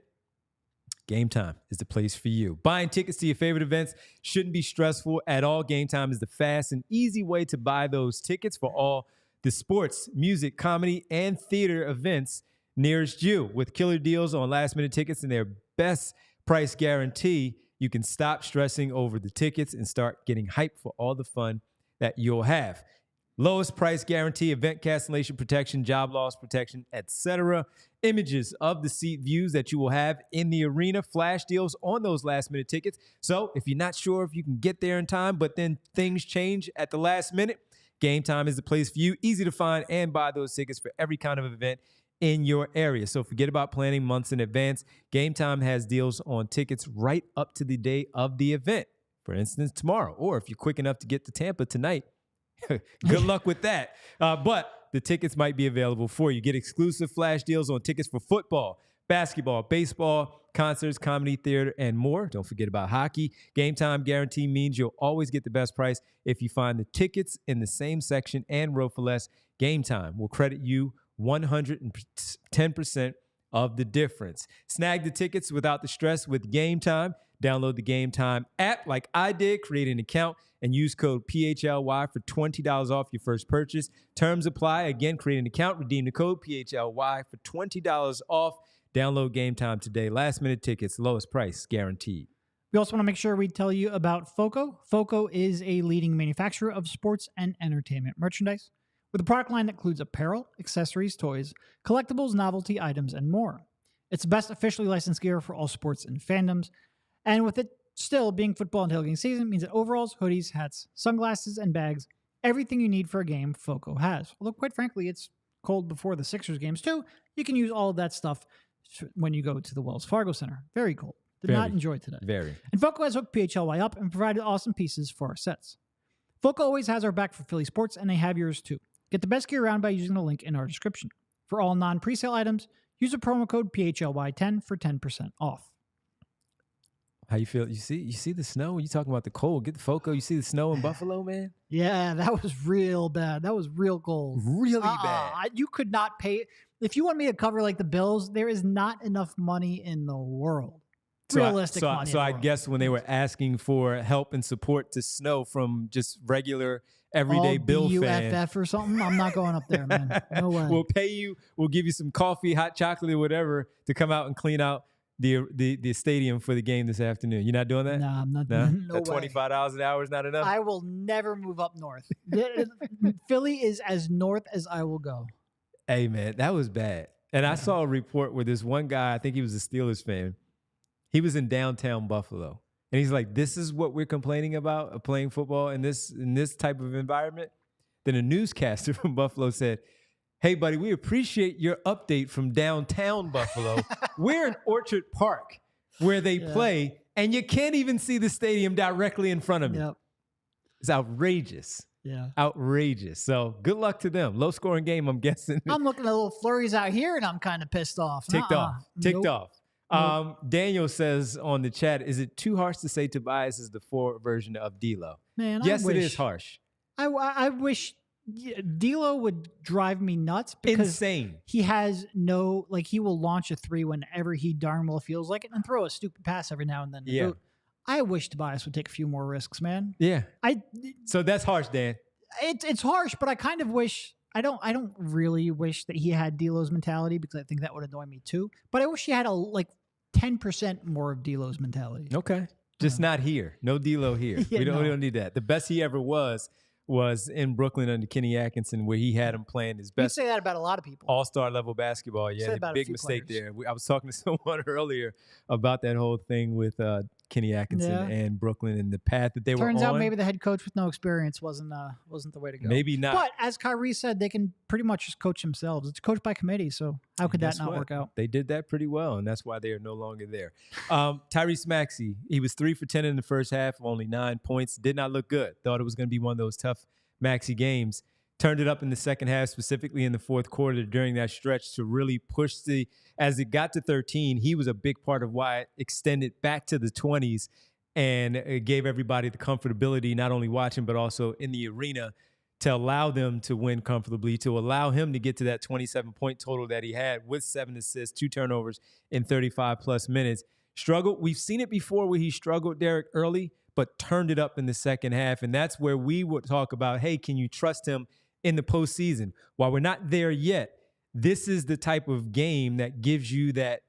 Speaker 2: Game Time is the place for you. Buying tickets to your favorite events shouldn't be stressful at all. Game Time is the fast and easy way to buy those tickets for all the sports, music, comedy, and theater events nearest you. With killer deals on last-minute tickets and their best price guarantee, you can stop stressing over the tickets and start getting hyped for all the fun that you'll have. Lowest price guarantee, event cancellation protection, job loss protection, etc. Images of the seat views that you will have in the arena, flash deals on those last-minute tickets. So if you're not sure if you can get there in time, but then things change at the last minute, Game Time is the place for you. Easy to find and buy those tickets for every kind of event in your area. So forget about planning months in advance. Game Time has deals on tickets right up to the day of the event. For instance, tomorrow, or if you're quick enough to get to Tampa tonight, good luck with that. But the tickets might be available for you. Get exclusive flash deals on tickets for football, basketball, baseball, concerts, comedy, theater, and more. Don't forget about hockey. Game Time guarantee means you'll always get the best price if you find the tickets in the same section and row for less. Game Time will credit you 110% of the difference. Snag the tickets without the stress with Game Time. Download the Game Time app like I did, create an account, and use code PHLY for $20 off your first purchase. Terms apply. Again, create an account, redeem the code PHLY for $20 off. Download Game Time today. Last-minute tickets, lowest price guaranteed.
Speaker 3: We also want to make sure we tell you about FOCO. FOCO is a leading manufacturer of sports and entertainment merchandise with a product line that includes apparel, accessories, toys, collectibles, novelty items, and more. It's the best officially licensed gear for all sports and fandoms. And with it still being football and tailgating season, means that overalls, hoodies, hats, sunglasses, and bags Everything you need for a game, FOCO has. Although, quite frankly, it's cold before the Sixers games, too. You can use all of that stuff when you go to the Wells Fargo Center. Very cold. Did not enjoy today.
Speaker 2: Very.
Speaker 3: And FOCO has hooked PHLY up and provided awesome pieces for our sets. FOCO always has our back for Philly sports, and they have yours too. Get the best gear around by using the link in our description. For all non-presale items, use the promo code PHLY10 for 10% off.
Speaker 2: How you feel? You see the snow? You talking about the cold? Get the FOCO. You see the snow in Buffalo, man?
Speaker 3: Yeah, that was real bad. That was real cold.
Speaker 2: Really bad.
Speaker 3: You could not pay. If you want me to cover like the bills, there is not enough money in the world. Realistic money.
Speaker 2: So I guess when they were asking for help and support to snow from just regular everyday bill fan,
Speaker 3: UFF or something, I'm not going up there, man. No way.
Speaker 2: We'll pay you. We'll give you some coffee, hot chocolate, or whatever to come out and clean out the stadium for the game this afternoon. You're not doing that?
Speaker 3: No, I'm not.
Speaker 2: No,
Speaker 3: no
Speaker 2: that $25 an hour is not enough.
Speaker 3: I will never move up north. Philly is as north as I will go.
Speaker 2: Hey, man, that was bad. And I saw a report where this one guy, I think he was a Steelers fan, he was in downtown Buffalo. And he's like, this is what we're complaining about, playing football in this type of environment. Then a newscaster from Buffalo said, hey, buddy, we appreciate your update from downtown Buffalo. We're in Orchard Park where they play, and you can't even see the stadium directly in front of you. Yep. It's outrageous.
Speaker 3: Yeah.
Speaker 2: Outrageous. So good luck to them. Low scoring game, I'm guessing.
Speaker 3: I'm looking at little flurries out here, and I'm kind of pissed off.
Speaker 2: Ticked off. Daniel says on the chat, is it too harsh to say Tobias is the forward version of D'Lo?
Speaker 3: Man,
Speaker 2: yes, it is harsh.
Speaker 3: I wish D'Lo would drive me nuts because
Speaker 2: insane.
Speaker 3: He has no, like, he will launch a three whenever he darn well feels like it and throw a stupid pass every now and then.
Speaker 2: Yeah.
Speaker 3: I wish Tobias would take a few more risks, man.
Speaker 2: Yeah. So that's harsh, Dan.
Speaker 3: It's harsh, but I kind of wish. I don't really wish that he had D'Lo's mentality because I think that would annoy me too. But I wish he had 10% more of D'Lo's mentality.
Speaker 2: Okay. Just not here. No D'Lo here.
Speaker 3: Yeah,
Speaker 2: we don't need that. The best he ever was in Brooklyn under Kenny Atkinson, where he had him playing his best.
Speaker 3: You say that about a lot of people.
Speaker 2: All-star level basketball. Yeah, big mistake there. I was talking to someone earlier about that whole thing with Kenny Atkinson and Brooklyn and the path that they were on.
Speaker 3: Turns out maybe the head coach with no experience wasn't the way to go.
Speaker 2: Maybe not.
Speaker 3: But as Kyrie said, they can pretty much just coach themselves. It's coached by committee, so how could that not work out?
Speaker 2: They did that pretty well, and that's why they are no longer there. Tyrese Maxey, he was 3 for 10 in the first half, only 9 points. Did not look good. Thought it was going to be one of those tough Maxey games. Turned it up in the second half, specifically in the fourth quarter during that stretch to really push as it got to 13, he was a big part of why it extended back to the 20s, and it gave everybody the comfortability, not only watching, but also in the arena, to allow them to win comfortably, to allow him to get to that 27-point total that he had with 7 assists, 2 turnovers in 35-plus minutes. Struggled. We've seen it before where he struggled, Derek, early, but turned it up in the second half, and that's where we would talk about, hey, can you trust him in the postseason? While we're not there yet, this is the type of game that gives you that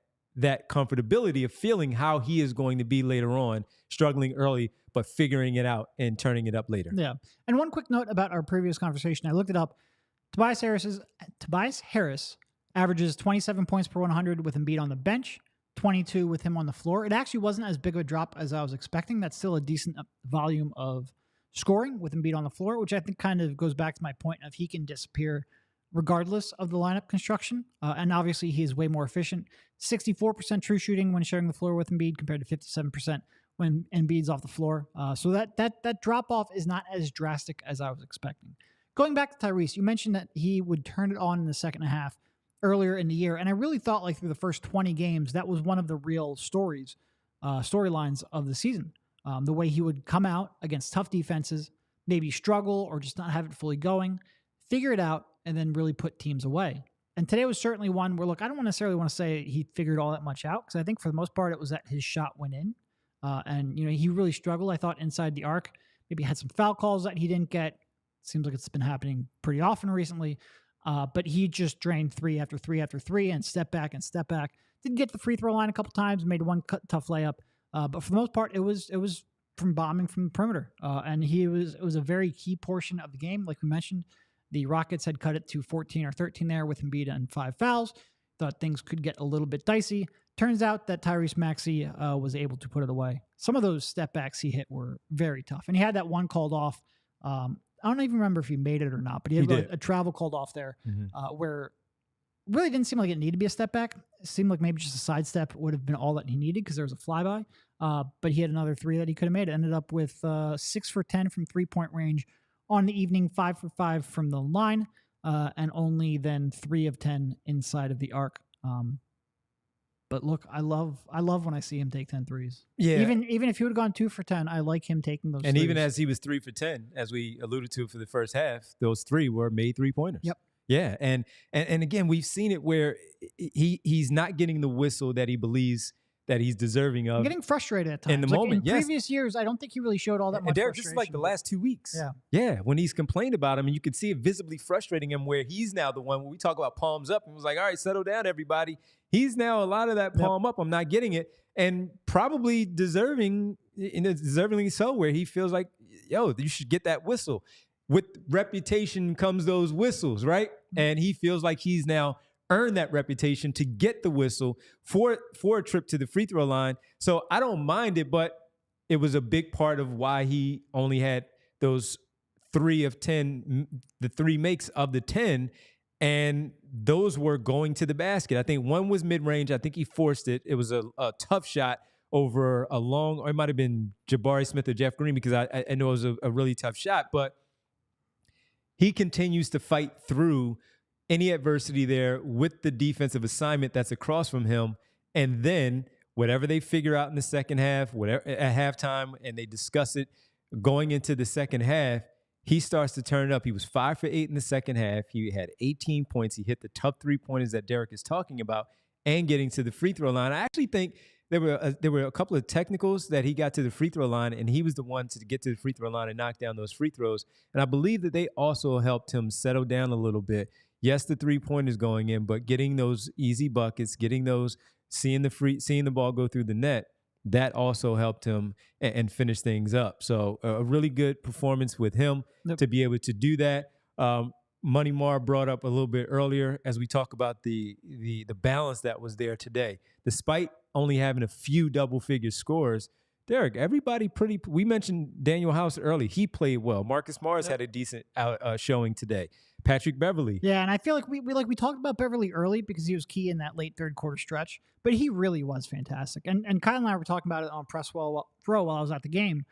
Speaker 2: comfortability of feeling how he is going to be later on, struggling early, but figuring it out and turning it up later.
Speaker 3: Yeah. And one quick note about our previous conversation. I looked it up. Tobias Harris averages 27 points per 100 with Embiid on the bench, 22 with him on the floor. It actually wasn't as big of a drop as I was expecting. That's still a decent volume of scoring with Embiid on the floor, which I think kind of goes back to my point of he can disappear regardless of the lineup construction. And obviously he is way more efficient. 64% true shooting when sharing the floor with Embiid compared to 57% when Embiid's off the floor. So that drop-off is not as drastic as I was expecting. Going back to Tyrese, you mentioned that he would turn it on in the second half earlier in the year. And I really thought like through the first 20 games, that was one of the real storylines of the season. The way he would come out against tough defenses, maybe struggle or just not have it fully going, figure it out, and then really put teams away. And today was certainly one where, look, I don't necessarily want to say he figured all that much out because I think for the most part it was that his shot went in. And, he really struggled, I thought, inside the arc. Maybe had some foul calls that he didn't get. Seems like it's been happening pretty often recently. But he just drained 3 after 3 after 3 and step back. Didn't get to the free throw line a couple times, made one tough layup. But for the most part, it was from bombing from the perimeter. And it was a very key portion of the game. Like we mentioned, the Rockets had cut it to 14 or 13 there with Embiid and 5 fouls. Thought things could get a little bit dicey. Turns out that Tyrese Maxey was able to put it away. Some of those step backs he hit were very tough. And he had that one called off. I don't even remember if he made it or not, but he had a travel called off there where really didn't seem like it needed to be a step back. It seemed like maybe just a sidestep would have been all that he needed because there was a flyby. But he had another 3 that he could have made. It ended up with 6 for 10 from 3-point range on the evening, 5 for 5 from the line, and only then 3 of 10 inside of the arc. But look, I love when I see him take 10 threes.
Speaker 2: Yeah.
Speaker 3: Even if he would have gone 2 for 10, I like him taking those.
Speaker 2: And
Speaker 3: threes.
Speaker 2: even as he was 3 for 10, as we alluded to for the first half, those 3 were made 3-pointers.
Speaker 3: Yep.
Speaker 2: Yeah. And again, we've seen it where he's not getting the whistle that he believes that he's deserving of.
Speaker 3: I'm getting frustrated at times.
Speaker 2: In the moment,
Speaker 3: in previous years, I don't think he really showed all that much
Speaker 2: Derek,
Speaker 3: frustration.
Speaker 2: this is like the last 2 weeks.
Speaker 3: Yeah.
Speaker 2: Yeah. When he's complained about him, and you could see it visibly frustrating him where he's now the one, when we talk about palms up, and was like, all right, settle down, everybody. He's now a lot of that palm up. I'm not getting it. And probably deservingly so, where he feels like, yo, you should get that whistle. With reputation comes those whistles, right? And he feels like he's now earned that reputation to get the whistle for a trip to the free throw line. So I don't mind it, but it was a big part of why he only had those 3 of 10, the 3 makes of the 10, and those were going to the basket. I think one was mid-range. I think he forced it. It was a tough shot over a long, or it might have been Jabari Smith or Jeff Green, because I know it was a really tough shot, but he continues to fight through any adversity there with the defensive assignment that's across from him. And then whatever they figure out in the second half, whatever at halftime, and they discuss it going into the second half, he starts to turn it up. He was 5 for 8 in the second half. He had 18 points. He hit the tough 3-pointers that Derek is talking about and getting to the free throw line. I actually think there were a couple of technicals that he got to the free throw line, and he was the one to get to the free throw line and knock down those free throws. And I believe that they also helped him settle down a little bit. Yes, the 3-pointers going in, but getting those easy buckets, getting those, seeing the ball go through the net, that also helped him and finish things up. So a really good performance with him to be able to do that. Money Mar brought up a little bit earlier as we talk about the balance that was there today. Despite only having a few double-figure scores, Derek, everybody we mentioned Daniel House early. He played well. Marcus Morris had a decent showing today. Patrick Beverly.
Speaker 3: Yeah, and I feel like we talked about Beverly early because he was key in that late third quarter stretch, but he really was fantastic. And Kyle and I were talking about it on Press Pro while I was at the game.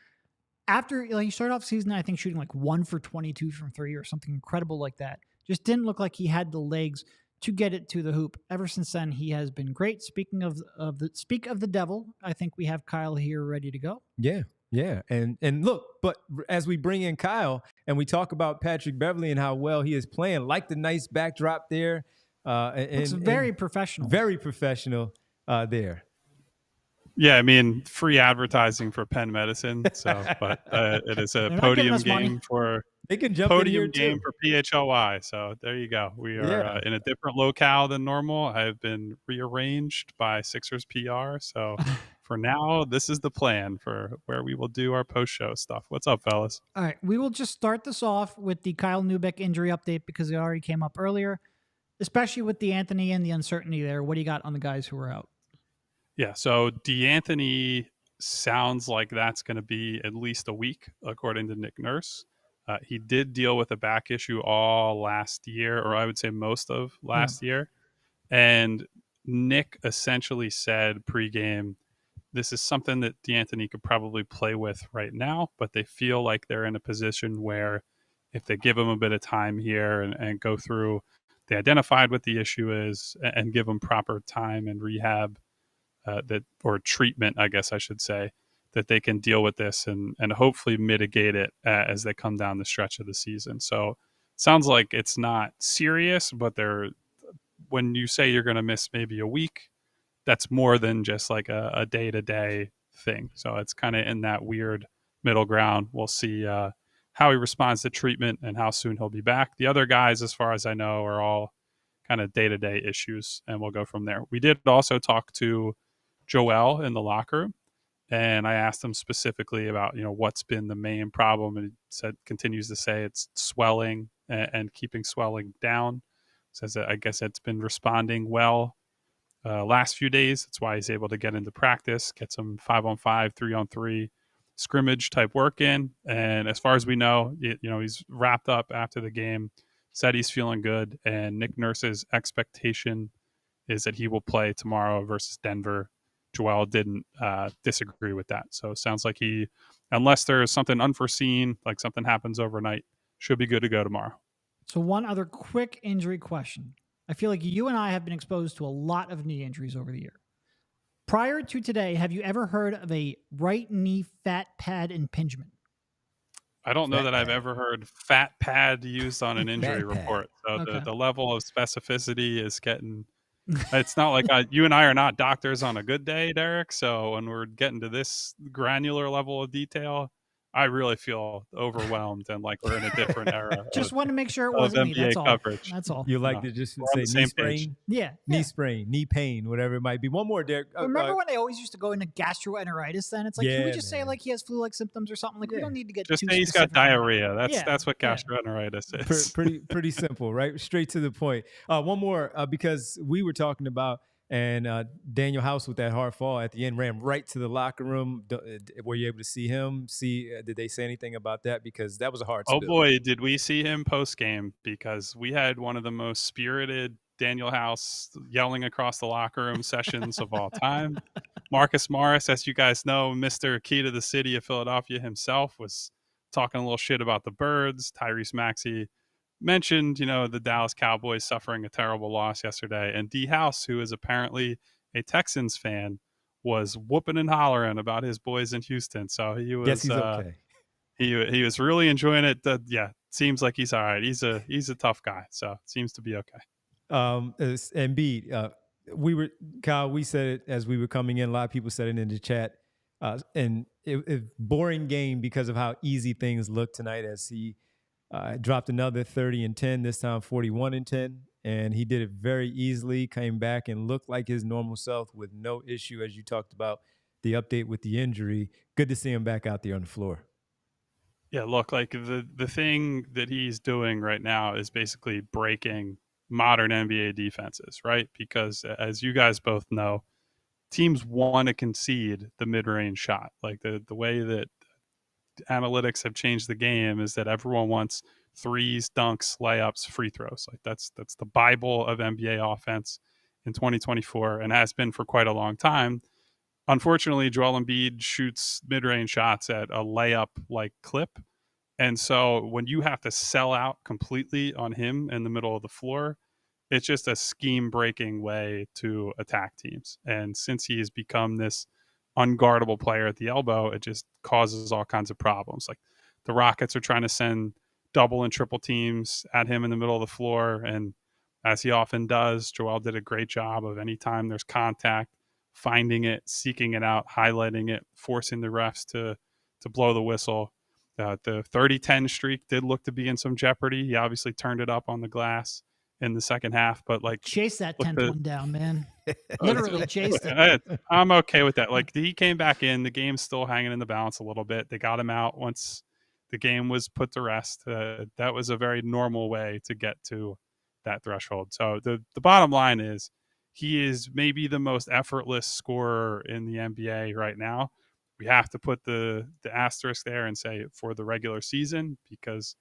Speaker 3: After he started off the season, I think shooting like 1 for 22 from 3 or something incredible like that. Just didn't look like he had the legs to get it to the hoop. Ever since then, he has been great. Speaking of the devil, I think we have Kyle here ready to go.
Speaker 2: Yeah. Yeah. And look, but as we bring in Kyle and we talk about Patrick Beverly and how well he is playing, like the nice backdrop there.
Speaker 3: Looks very professional.
Speaker 2: Very professional there.
Speaker 4: Yeah, I mean, free advertising for Penn Medicine. So, but it is a podium game for
Speaker 2: they can jump
Speaker 4: podium
Speaker 2: in
Speaker 4: game for PHLY. So there you go. We are in a different locale than normal. I've been rearranged by Sixers PR. So for now, this is the plan for where we will do our post-show stuff. What's up, fellas?
Speaker 3: All right, we will just start this off with the Kyle Neubeck injury update because it already came up earlier, especially with DeAnthony and the uncertainty there. What do you got on the guys who are out?
Speaker 4: Yeah, so DeAnthony sounds like that's going to be at least a week, according to Nick Nurse. He did deal with a back issue all last year, or I would say most of last year. And Nick essentially said pregame, this is something that DeAnthony could probably play with right now, but they feel like they're in a position where if they give him a bit of time here and go through, they identified what the issue is and give him proper time and rehab, or treatment, I guess I should say, that they can deal with this and hopefully mitigate it as they come down the stretch of the season. So it sounds like it's not serious, but when you say you're going to miss maybe a week, that's more than just like a day-to-day thing. So it's kind of in that weird middle ground. We'll see how he responds to treatment and how soon he'll be back. The other guys, as far as I know, are all kind of day-to-day issues, and we'll go from there. We did also talk to Joel in the locker room, and I asked him specifically about, what's been the main problem, and he continues to say it's swelling and keeping swelling down. Says that I guess it's been responding well last few days. That's why he's able to get into practice, get some 5-on-5, 3-on-3 scrimmage type work in. And as far as we know, he's wrapped up after the game, said he's feeling good. And Nick Nurse's expectation is that he will play tomorrow versus Denver. Joel didn't disagree with that. So it sounds like unless there's something unforeseen, like something happens overnight, should be good to go tomorrow.
Speaker 3: So one other quick injury question. I feel like you and I have been exposed to a lot of knee injuries over the year. Prior to today, have you ever heard of a right knee fat pad impingement?
Speaker 4: I don't know that I've ever heard fat pad used on an injury report. So
Speaker 3: Okay.
Speaker 4: the level of specificity is getting... It's not like you and I are not doctors on a good day, Derek. So when we're getting to this granular level of detail, I really feel overwhelmed and like we're in a different era.
Speaker 3: Just want to make sure it wasn't me. That's all.
Speaker 4: Coverage.
Speaker 3: That's all.
Speaker 2: You like to just say knee sprain?
Speaker 3: Yeah.
Speaker 2: Knee sprain, knee pain, whatever it might be. One more, Derek.
Speaker 3: Remember when they always used to go into gastroenteritis then? It's like, can we just say like he has flu-like symptoms or something? Like we don't need to get
Speaker 4: just
Speaker 3: too
Speaker 4: say he's got diarrhea. That's what gastroenteritis is.
Speaker 2: Pretty simple, right? Straight to the point. One more, because we were talking about, and Daniel House with that hard fall at the end ran right to the locker room. Were you able to see him? Did they say anything about that? Because that was a hard spill.
Speaker 4: Oh boy, did we see him post game, because we had one of the most spirited Daniel House yelling across the locker room sessions of all time. Marcus Morris, as you guys know, Mr. Key to the City of Philadelphia himself, was talking a little shit about the Birds. Tyrese Maxey mentioned, the Dallas Cowboys suffering a terrible loss yesterday. And D House, who is apparently a Texans fan, was whooping and hollering about his boys in Houston. So he was,
Speaker 2: yes, he's okay.
Speaker 4: He was really enjoying it. Seems like he's all right. He's a tough guy. So it seems to be okay.
Speaker 2: Embiid, Kyle, we said it as we were coming in. A lot of people said it in the chat. And it boring game because of how easy things look tonight, as he dropped another 30 and 10, this time 41 and 10. And he did it very easily, came back and looked like his normal self with no issue, as you talked about the update with the injury. Good to see him back out there on the floor.
Speaker 4: Yeah, look, like the thing that he's doing right now is basically breaking modern NBA defenses, right? Because as you guys both know, teams want to concede the mid-range shot. Like the way that analytics have changed the game is that everyone wants threes, dunks, layups, free throws. Like that's the Bible of NBA offense in 2024 and has been for quite a long time. Unfortunately, Joel Embiid shoots mid-range shots at a layup-like clip. And so when you have to sell out completely on him in the middle of the floor, it's just a scheme-breaking way to attack teams. And since he has become this unguardable player at the elbow, it just causes all kinds of problems. Like the Rockets are trying to send double and triple teams at him in the middle of the floor. And as he often does, Joel did a great job of anytime there's contact, finding it, seeking it out, highlighting it, forcing the refs to blow the whistle. The 30-10 streak did look to be in some jeopardy. He obviously turned it up on the glass in the second half, but like
Speaker 3: chase that 10th one down, man. Literally chased it.
Speaker 4: I'm okay with that. Like he came back in, the game's still hanging in the balance a little bit. They got him out once the game was put to rest. That was a very normal way to get to that threshold. So the bottom line is he is maybe the most effortless scorer in the NBA right now. We have to put the asterisk there and say for the regular season, because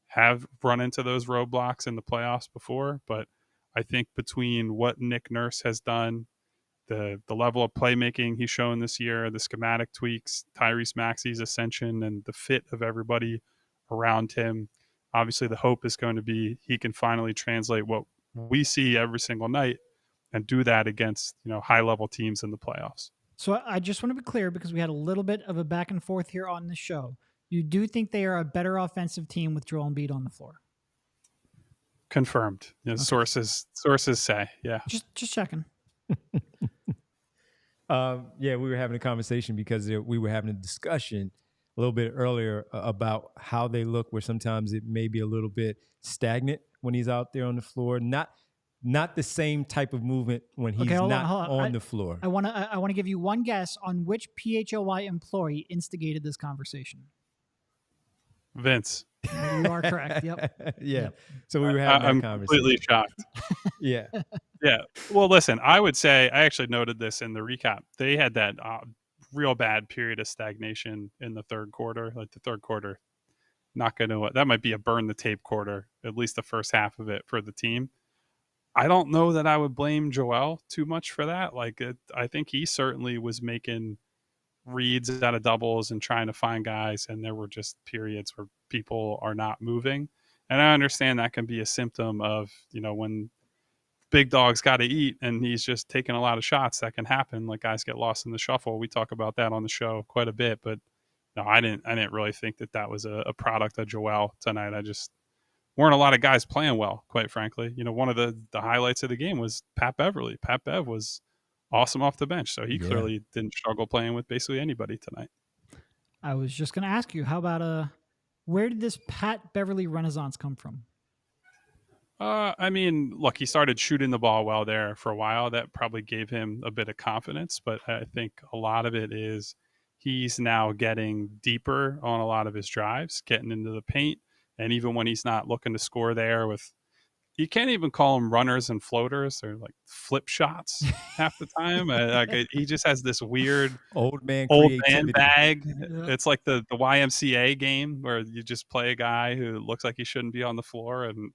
Speaker 4: have run into those roadblocks in the playoffs before. But I think between what Nick Nurse has done, the level of playmaking he's shown this year, the schematic tweaks, Tyrese Maxey's ascension, and the fit of everybody around him, obviously the hope is going to be he can finally translate what we see every single night and do that against high-level teams in the playoffs.
Speaker 3: So I just want to be clear, because we had a little bit of a back and forth here on the show. You do think they are a better offensive team with Joel Embiid on the floor?
Speaker 4: Confirmed. Okay. Sources say, yeah.
Speaker 3: Just checking.
Speaker 2: We were having a conversation because we were having a discussion a little bit earlier about how they look, where sometimes it may be a little bit stagnant when he's out there on the floor. Not the same type of movement when he's hold on the floor.
Speaker 3: I want to give you one guess on which PHLY employee instigated this conversation.
Speaker 4: Vince.
Speaker 3: You are correct. Yep.
Speaker 2: Yeah.
Speaker 3: Yep.
Speaker 2: So we were having that conversation.
Speaker 4: I'm completely shocked.
Speaker 2: Yeah.
Speaker 4: Yeah. Well, listen, I would say I actually noted this in the recap. They had that real bad period of stagnation in the third quarter. Like the third quarter, not going to, that might be a burn the tape quarter, at least the first half of it for the team. I don't know that I would blame Joel too much for that. Like, I think he certainly was making reads out of doubles and trying to find guys, and there were just periods where people are not moving. And I understand that can be a symptom of, when big dog's got to eat and he's just taking a lot of shots, that can happen. Like, guys get lost in the shuffle. We talk about that on the show quite a bit, but no, I didn't really think that was a product of Joel tonight. I just weren't a lot of guys playing well, quite frankly. One of the highlights of the game was Pat Beverly. Pat Bev was awesome off the bench, so he clearly didn't struggle playing with basically anybody tonight.
Speaker 3: I was just going to ask you, how about where did this Pat Beverly renaissance come from?
Speaker 4: I mean, look, he started shooting the ball well there for a while. That probably gave him a bit of confidence, but I think a lot of it is he's now getting deeper on a lot of his drives, getting into the paint. And even when he's not looking to score there you can't even call them runners and floaters. They're like flip shots half the time. He just has this weird
Speaker 2: old man
Speaker 4: bag. Yeah. It's like the YMCA game where you just play a guy who looks like he shouldn't be on the floor, and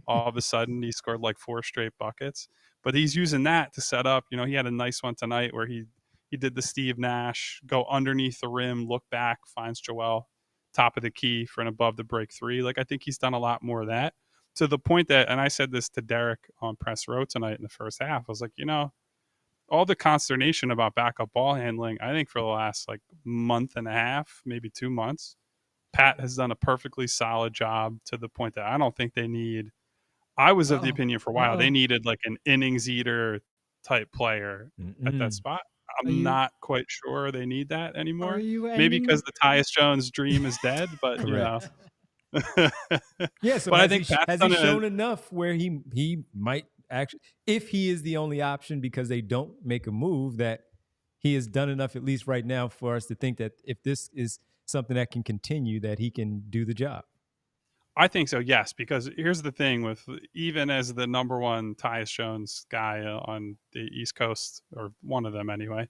Speaker 4: all of a sudden he scored like 4 straight buckets. But he's using that to set up. He had a nice one tonight where he did the Steve Nash, go underneath the rim, look back, finds Joel, top of the key for an above the break 3. Like, I think he's done a lot more of that, to the point that, and I said this to Derek on press row tonight in the first half, I was like, all the consternation about backup ball handling, I think for the last like month and a half, maybe 2 months, Pat has done a perfectly solid job, to the point that I don't think they need, I was of the opinion for a while, they needed like an innings eater type player at that spot. I'm not quite sure they need that anymore. Maybe because the Tyus Jones dream is dead, but
Speaker 2: yeah, so but I think has he shown enough where he might actually, if he is the only option because they don't make a move, that he has done enough, at least right now, for us to think that if this is something that can continue, that he can do the job?
Speaker 4: I think so, yes, because here's the thing with, even as the number one Tyus Jones guy on the East Coast, or one of them anyway,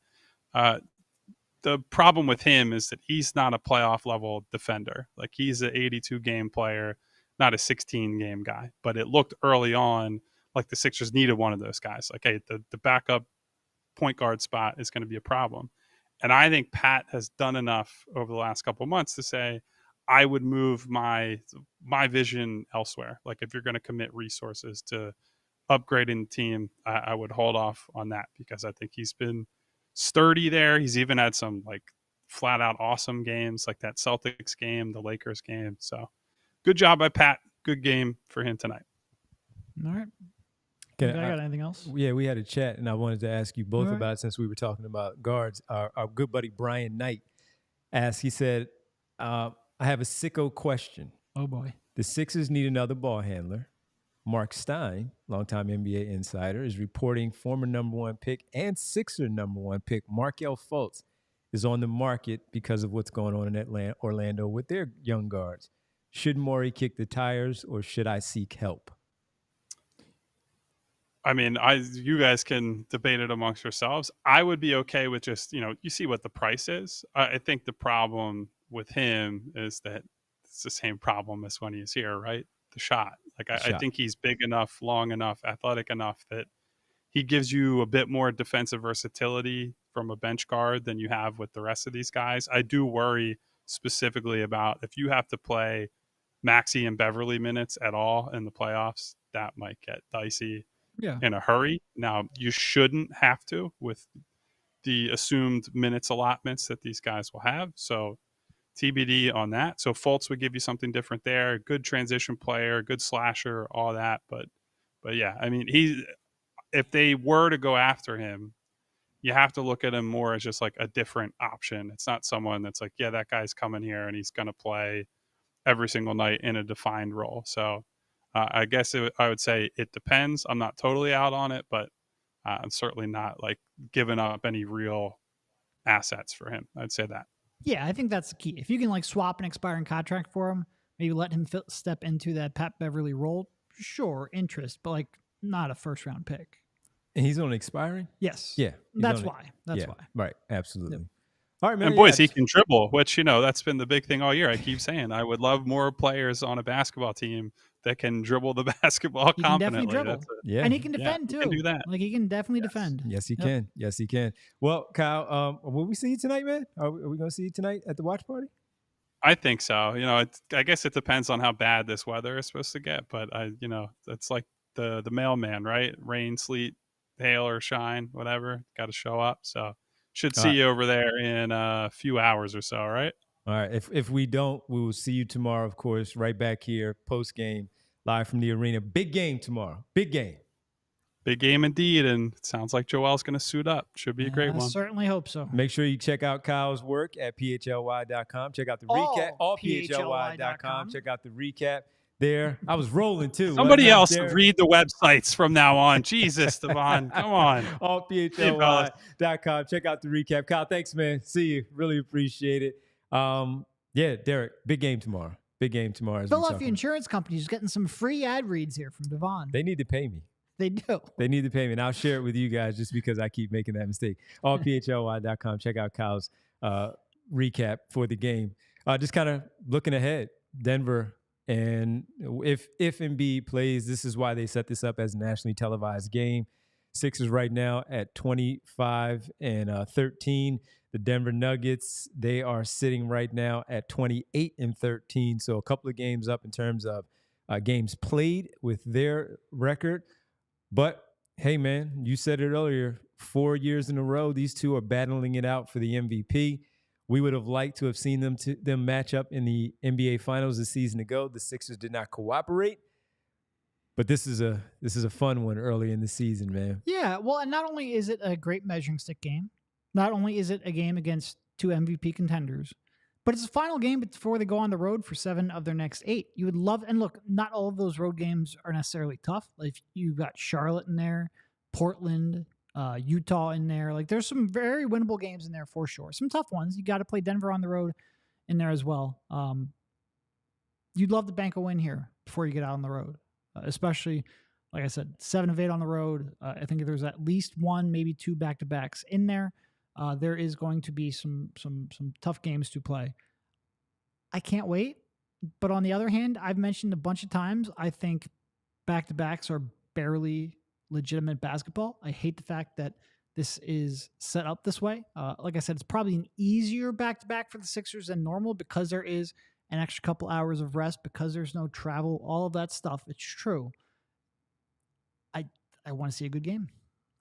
Speaker 4: the problem with him is that he's not a playoff level defender. Like, he's an 82 game player, not a 16 game guy. But it looked early on like the Sixers needed one of those guys. Like, hey, the backup point guard spot is going to be a problem. And I think Pat has done enough over the last couple of months to say, I would move my vision elsewhere. Like, if you're going to commit resources to upgrading the team, I would hold off on that, because I think he's been sturdy there. He's even had some like flat out awesome games, like that Celtics game, the Lakers game. So good job by Pat. Good game for him tonight.
Speaker 3: All right. I got anything else?
Speaker 2: Yeah, we had a chat, and I wanted to ask you both about it, since we were talking about guards. Our good buddy Brian Knight asked, he said, I have a sicko question.
Speaker 3: Oh boy.
Speaker 2: The Sixers need another ball handler. Mark Stein, longtime NBA insider, is reporting former number 1 pick and Sixer number 1 pick Markelle Fultz is on the market because of what's going on in Orlando with their young guards. Should Morey kick the tires, or should I seek help?
Speaker 4: I mean, you guys can debate it amongst yourselves. I would be okay with just, you see what the price is. I think the problem with him is that it's the same problem as when he's here, right? The shot. Like, I think he's big enough, long enough, athletic enough that he gives you a bit more defensive versatility from a bench guard than you have with the rest of these guys. I do worry specifically about if you have to play Maxey and Beverly minutes at all in the playoffs, that might get dicey in a hurry. Now, you shouldn't have to with the assumed minutes allotments that these guys will have. So TBD on that. So Fultz would give you something different there. Good transition player, good slasher, all that. But yeah, I mean, if they were to go after him, you have to look at him more as just like a different option. It's not someone that's like, yeah, that guy's coming here and he's going to play every single night in a defined role. So I guess I would say it depends. I'm not totally out on it, but I'm certainly not like giving up any real assets for him. I'd say that.
Speaker 3: Yeah, I think that's the key. If you can like swap an expiring contract for him, maybe let him step into that Pat Beverly role, sure, interest, but like not a first round pick.
Speaker 2: And he's only expiring?
Speaker 3: Yes.
Speaker 2: Yeah.
Speaker 3: That's why. That's why.
Speaker 2: Right. Absolutely. All right, man.
Speaker 4: And boys, he can dribble, which, that's been the big thing all year. I keep saying I would love more players on a basketball team that can dribble the basketball
Speaker 3: he
Speaker 4: confidently.
Speaker 3: Can definitely dribble. And he can defend too.
Speaker 4: He can do that.
Speaker 3: Like he can definitely defend.
Speaker 2: Yes, he can. Yes, he can. Well, Kyle, will we see you tonight, man? Are we going to see you tonight at the watch party?
Speaker 4: I think so. I guess it depends on how bad this weather is supposed to get, but it's like the mailman, right? Rain, sleet, hail, or shine, whatever. Got to show up. So should see you over there in a few hours or so, right?
Speaker 2: All right. If we don't, we will see you tomorrow, of course, right back here, post game, live from the arena. Big game tomorrow. Big game.
Speaker 4: Big game indeed, and it sounds like Joel's going to suit up. Should be a great one.
Speaker 3: I certainly hope so.
Speaker 2: Make sure you check out Kyle's work at PHLY.com. Check out the recap. All PHLY.com. Check out the recap there. I was rolling too.
Speaker 4: Somebody else read the websites from now on. Jesus, Devon. Come on.
Speaker 2: All PHLY.com. Check out the recap. Kyle, thanks, man. See you. Really appreciate it. Yeah, Derek, big game tomorrow. Big game tomorrow.
Speaker 3: Philadelphia Insurance Company is getting some free ad reads here from Devon.
Speaker 2: They need to pay me.
Speaker 3: They do.
Speaker 2: They need to pay me. And I'll share it with you guys just because I keep making that mistake. All PHLY.com. Check out Kyle's recap for the game. Just kind of looking ahead. Denver, and if Embiid plays, this is why they set this up as a nationally televised game. Sixers right now at 25-13. The Denver Nuggets, they are sitting right now at 28-13. So a couple of games up in terms of games played with their record. But hey, man, you said it earlier, 4 years in a row, these two are battling it out for the MVP. We would have liked to have seen them match up in the NBA Finals a season ago. The Sixers did not cooperate. But this is a fun one early in the season, man.
Speaker 3: Yeah, well, and not only is it a great measuring stick game, not only is it a game against two MVP contenders, but it's a final game before they go on the road for 7 of their next 8. You would love, and look, not all of those road games are necessarily tough. Like you've got Charlotte in there, Portland, Utah in there. Like there's some very winnable games in there for sure. Some tough ones. You got to play Denver on the road in there as well. You'd love to bank a win here before you get out on the road, especially, like I said, 7 of 8 on the road. I think there's at least 1, maybe 2 back-to-backs in there. There is going to be some tough games to play. I can't wait. But on the other hand, I've mentioned a bunch of times, I think back-to-backs are barely legitimate basketball. I hate the fact that this is set up this way. Like I said, it's probably an easier back-to-back for the Sixers than normal because there is an extra couple hours of rest, because there's no travel, all of that stuff. It's true. I want to see a good game.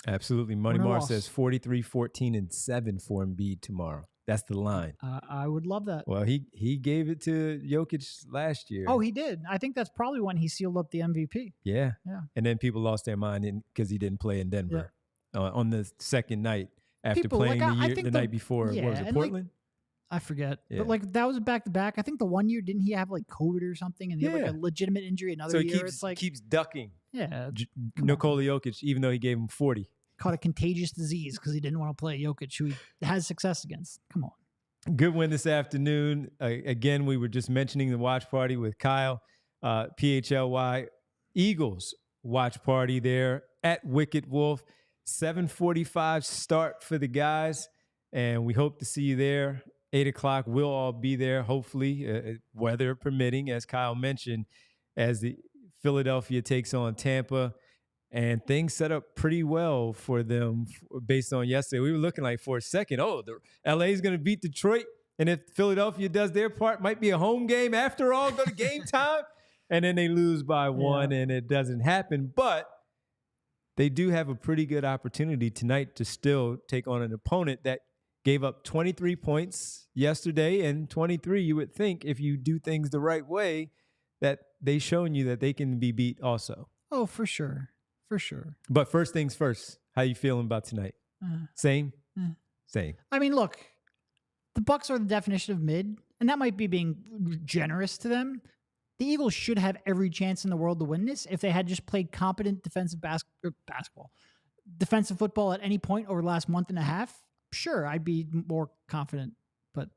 Speaker 2: Absolutely. Money Mar says 43, 14, and 7 for Embiid tomorrow. That's the line.
Speaker 3: I would love that.
Speaker 2: Well, he gave it to Jokic last year.
Speaker 3: Oh, he did. I think that's probably when he sealed up the MVP.
Speaker 2: Yeah. And then people lost their mind because he didn't play in Denver on the second night after playing the night before.
Speaker 3: Yeah,
Speaker 2: what was it, Portland?
Speaker 3: I forget. Yeah. But like that was a back-to-back. I think the one year, didn't he have like COVID or something? And he had like a legitimate injury another year.
Speaker 2: It's like keeps ducking.
Speaker 3: Yeah.
Speaker 2: Nikola Jokic, even though he gave him 40.
Speaker 3: Caught a contagious disease because he didn't want to play Jokic, who he has success against. Come on.
Speaker 2: Good win this afternoon. Again, we were just mentioning the watch party with Kyle. PHLY Eagles watch party there at Wicked Wolf. 7:45 start for the guys, and we hope to see you there. 8 o'clock, we'll all be there, hopefully, weather permitting, as Kyle mentioned, as the Philadelphia takes on Tampa. And things set up pretty well for them based on yesterday. We were looking like for a second, the LA is going to beat Detroit. And if Philadelphia does their part, might be a home game after all, go to game time. And then they lose by 1 and it doesn't happen. But they do have a pretty good opportunity tonight to still take on an opponent that gave up 23 points yesterday, and 23, you would think, if you do things the right way, that they've shown you that they can be beat also.
Speaker 3: Oh, for sure. For sure.
Speaker 2: But first things first, how you feeling about tonight? Same? Same.
Speaker 3: I mean, look, the Bucks are the definition of mid, and that might be being generous to them. The Eagles should have every chance in the world to win this if they had just played competent defensive defensive football at any point over the last month and a half. Sure, I'd be more confident, but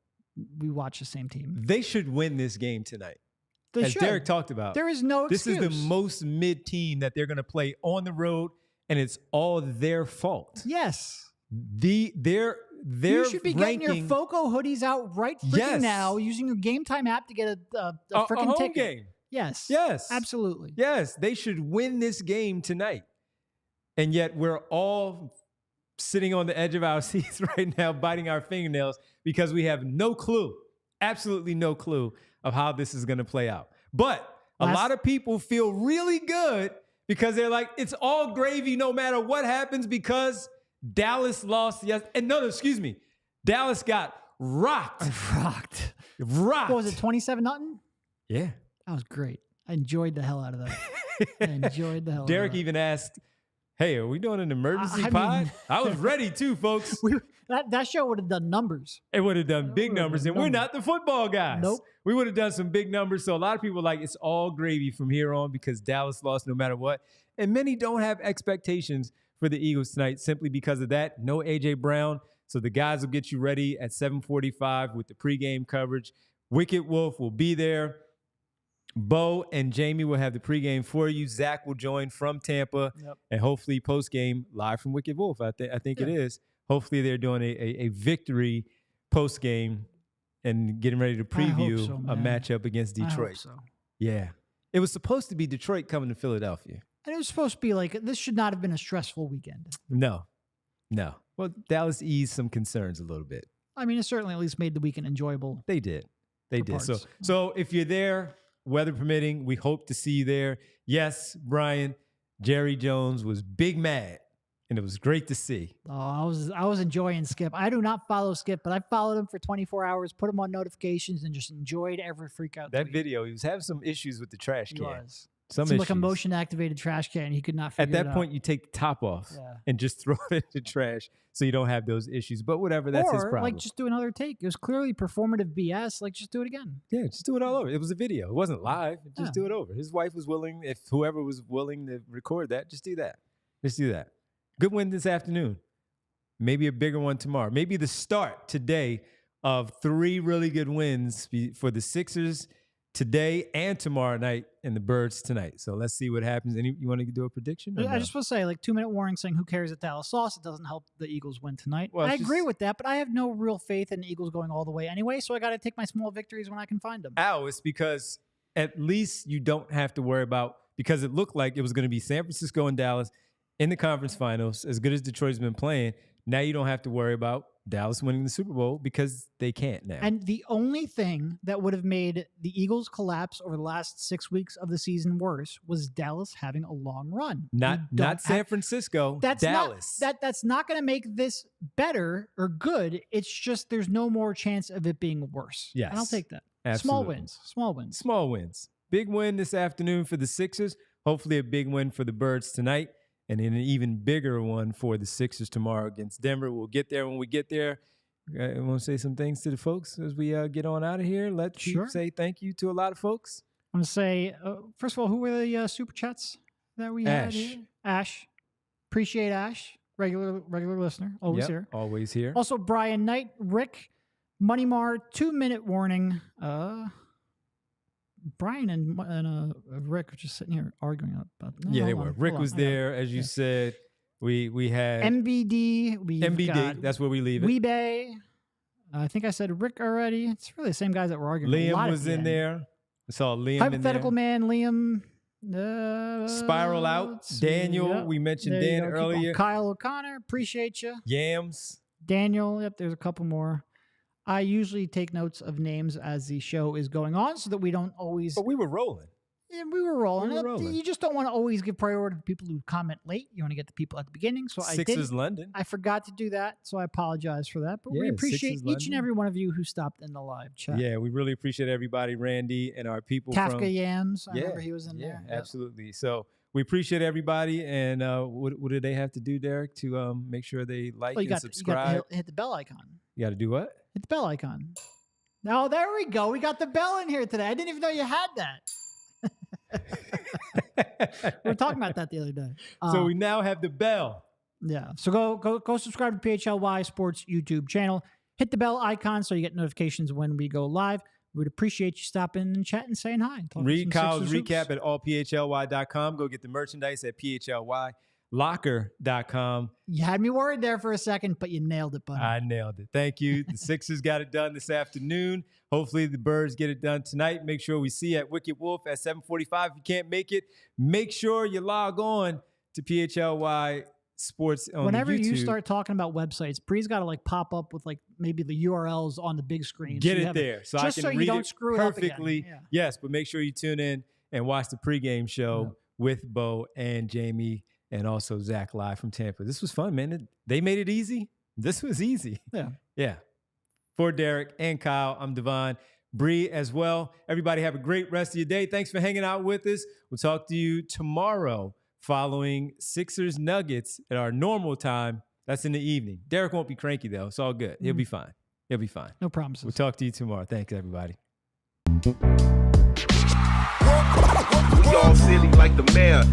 Speaker 3: we watch the same team.
Speaker 2: They should win this game tonight. As Derek talked about,
Speaker 3: there is no excuse.
Speaker 2: This is the most mid team that they're going to play on the road, and it's all their fault.
Speaker 3: Yes.
Speaker 2: Their They're
Speaker 3: you should be getting your FOCO hoodies out right freaking now, using your Game Time app to get a freaking ticket.
Speaker 2: Game.
Speaker 3: Yes.
Speaker 2: Yes.
Speaker 3: Absolutely.
Speaker 2: Yes. They should win this game tonight. And yet we're all sitting on the edge of our seats right now, biting our fingernails because we have no clue, absolutely no clue of how this is going to play out. But a lot of people feel really good because they're like, it's all gravy no matter what happens because Dallas lost. Excuse me. Dallas got rocked.
Speaker 3: Rocked.
Speaker 2: What
Speaker 3: was it, 27-0?
Speaker 2: Yeah.
Speaker 3: That was great. I enjoyed the hell out of that.
Speaker 2: Derek even asked, hey, are we doing an emergency pod? I was ready too, folks.
Speaker 3: That show would have done numbers.
Speaker 2: It would have done big numbers, and we're not the football guys.
Speaker 3: Nope.
Speaker 2: We would have done some big numbers. So a lot of people are like, it's all gravy from here on because Dallas lost no matter what. And many don't have expectations for the Eagles tonight simply because of that. No A.J. Brown. So the guys will get you ready at 7:45 with the pregame coverage. Wicked Wolf will be there. Bo and Jamie will have the pregame for you. Zach will join from Tampa, and hopefully postgame live from Wicked Wolf. I think it is. Hopefully they're doing a victory postgame and getting ready to preview a matchup against Detroit.
Speaker 3: I hope so.
Speaker 2: Yeah. It was supposed to be Detroit coming to Philadelphia.
Speaker 3: And it was supposed to be like, this should not have been a stressful weekend.
Speaker 2: No. Well, Dallas eased some concerns a little bit.
Speaker 3: I mean, it certainly at least made the weekend enjoyable.
Speaker 2: They did. So if you're there, weather permitting, we hope to see you there. Yes, Brian, Jerry Jones was big mad, and it was great to see.
Speaker 3: Oh, I was enjoying Skip. I do not follow Skip, but I followed him for 24 hours, put him on notifications, and just enjoyed every freak out.
Speaker 2: That video, he was having some issues with the trash can.
Speaker 3: He was.
Speaker 2: Some
Speaker 3: Seemed
Speaker 2: issues.
Speaker 3: like a motion-activated trash can. He could not figure it out.
Speaker 2: At that point, you take the top off and just throw it in the trash so you don't have those issues. But whatever, that's his problem.
Speaker 3: Or, like, just do another take. It was clearly performative BS. Like, just do it again.
Speaker 2: Yeah, just do it all over. It was a video. It wasn't live. Just do it over. His wife was willing. If whoever was willing to record that, just do that. Good win this afternoon. Maybe a bigger one tomorrow. Maybe the start today of 3 really good wins for the Sixers today and tomorrow night, and the Birds tonight. So let's see what happens. You want to do a prediction?
Speaker 3: I just want to say, like, 2-minute warning saying, who cares if Dallas lost? It doesn't help the Eagles win tonight. Well, I agree with that, but I have no real faith in the Eagles going all the way anyway, so I got to take my small victories when I can find them.
Speaker 2: It's because at least you don't have to worry about, because it looked like it was going to be San Francisco and Dallas in the conference finals, as good as Detroit's been playing. Now you don't have to worry about Dallas winning the Super Bowl because they can't now.
Speaker 3: And the only thing that would have made the Eagles collapse over the last 6 weeks of the season worse was Dallas having a long run.
Speaker 2: Not San Francisco, Dallas.
Speaker 3: That's not going to make this better or good. It's just there's no more chance of it being worse.
Speaker 2: Yes.
Speaker 3: And I'll take that.
Speaker 2: Absolutely.
Speaker 3: Small wins.
Speaker 2: Big win this afternoon for the Sixers. Hopefully a big win for the Birds tonight. And then an even bigger one for the Sixers tomorrow against Denver. We'll get there when we get there. I want to say some things to the folks as we get on out of here. Let's say thank you to a lot of folks.
Speaker 3: I want to say, first of all, who were the super chats that we had here? Ash. Appreciate Ash. Regular listener. Always here.
Speaker 2: Always here.
Speaker 3: Also, Brian Knight, Rick, Money Mar, 2-minute warning. Brian and Rick were just sitting here arguing about that.
Speaker 2: They were. Rick was there, as you said. We had
Speaker 3: MBD.
Speaker 2: MBD. That's where we leave it.
Speaker 3: Weebay. I think I said Rick already. It's really the same guys that were arguing.
Speaker 2: Liam was in there. I saw Liam
Speaker 3: Hypothetical
Speaker 2: in there.
Speaker 3: Man, Liam.
Speaker 2: Spiral Out. Daniel. Yep. We mentioned Dan earlier.
Speaker 3: Kyle O'Connor. Appreciate you.
Speaker 2: Yams.
Speaker 3: Daniel. Yep, there's a couple more. I usually take notes of names as the show is going on so that we don't always...
Speaker 2: But we were rolling.
Speaker 3: Yeah, we were rolling. You just don't want to always give priority to people who comment late. You want to get the people at the beginning. So
Speaker 2: Sixers London.
Speaker 3: I forgot to do that, so I apologize for that. But we appreciate each and every one of you who stopped in the live chat.
Speaker 2: Yeah, we really appreciate everybody, Randy, and our people
Speaker 3: Kafka Yams. I remember he was in there.
Speaker 2: Yeah, absolutely. So we appreciate everybody. And what do they have to do, Derek, to make sure they like and subscribe?
Speaker 3: You got to hit the bell icon.
Speaker 2: You got to do what?
Speaker 3: Hit the bell icon. Oh, there we go. We got the bell in here today. I didn't even know you had that. We were talking about that the other day.
Speaker 2: So we now have the bell.
Speaker 3: Yeah. So go subscribe to PHLY Sports YouTube channel. Hit the bell icon so you get notifications when we go live. We'd appreciate you stopping and chatting, saying hi.
Speaker 2: Read Kyle's recap at allphly.com. Go get the merchandise at PHLY. locker.com.
Speaker 3: You had me worried there for a second, but you nailed it, buddy.
Speaker 2: I nailed it. Thank you. The Sixers got it done this afternoon. Hopefully the Birds get it done tonight. Make sure we see you at Wicked Wolf at 7:45. If you can't make it, make sure you log on to PHLY Sports on
Speaker 3: Whenever
Speaker 2: YouTube.
Speaker 3: you start talking about websites, Bree's got to like pop up with like maybe the URLs on the big screen.
Speaker 2: Get it there so I can read it
Speaker 3: screw
Speaker 2: perfectly.
Speaker 3: It up again.
Speaker 2: Yes, but make sure you tune in and watch the pregame show with Bo and Jamie and also Zach live from Tampa. This was fun, man. They made it easy. This was easy. Yeah. For Derek and Kyle, I'm Devon. Bree as well. Everybody have a great rest of your day. Thanks for hanging out with us. We'll talk to you tomorrow following Sixers Nuggets at our normal time. That's in the evening. Derek won't be cranky, though. It's all good. He'll be fine. He'll be fine.
Speaker 3: No promises.
Speaker 2: We'll talk to you tomorrow. Thanks, everybody.
Speaker 5: We all silly like the mayor.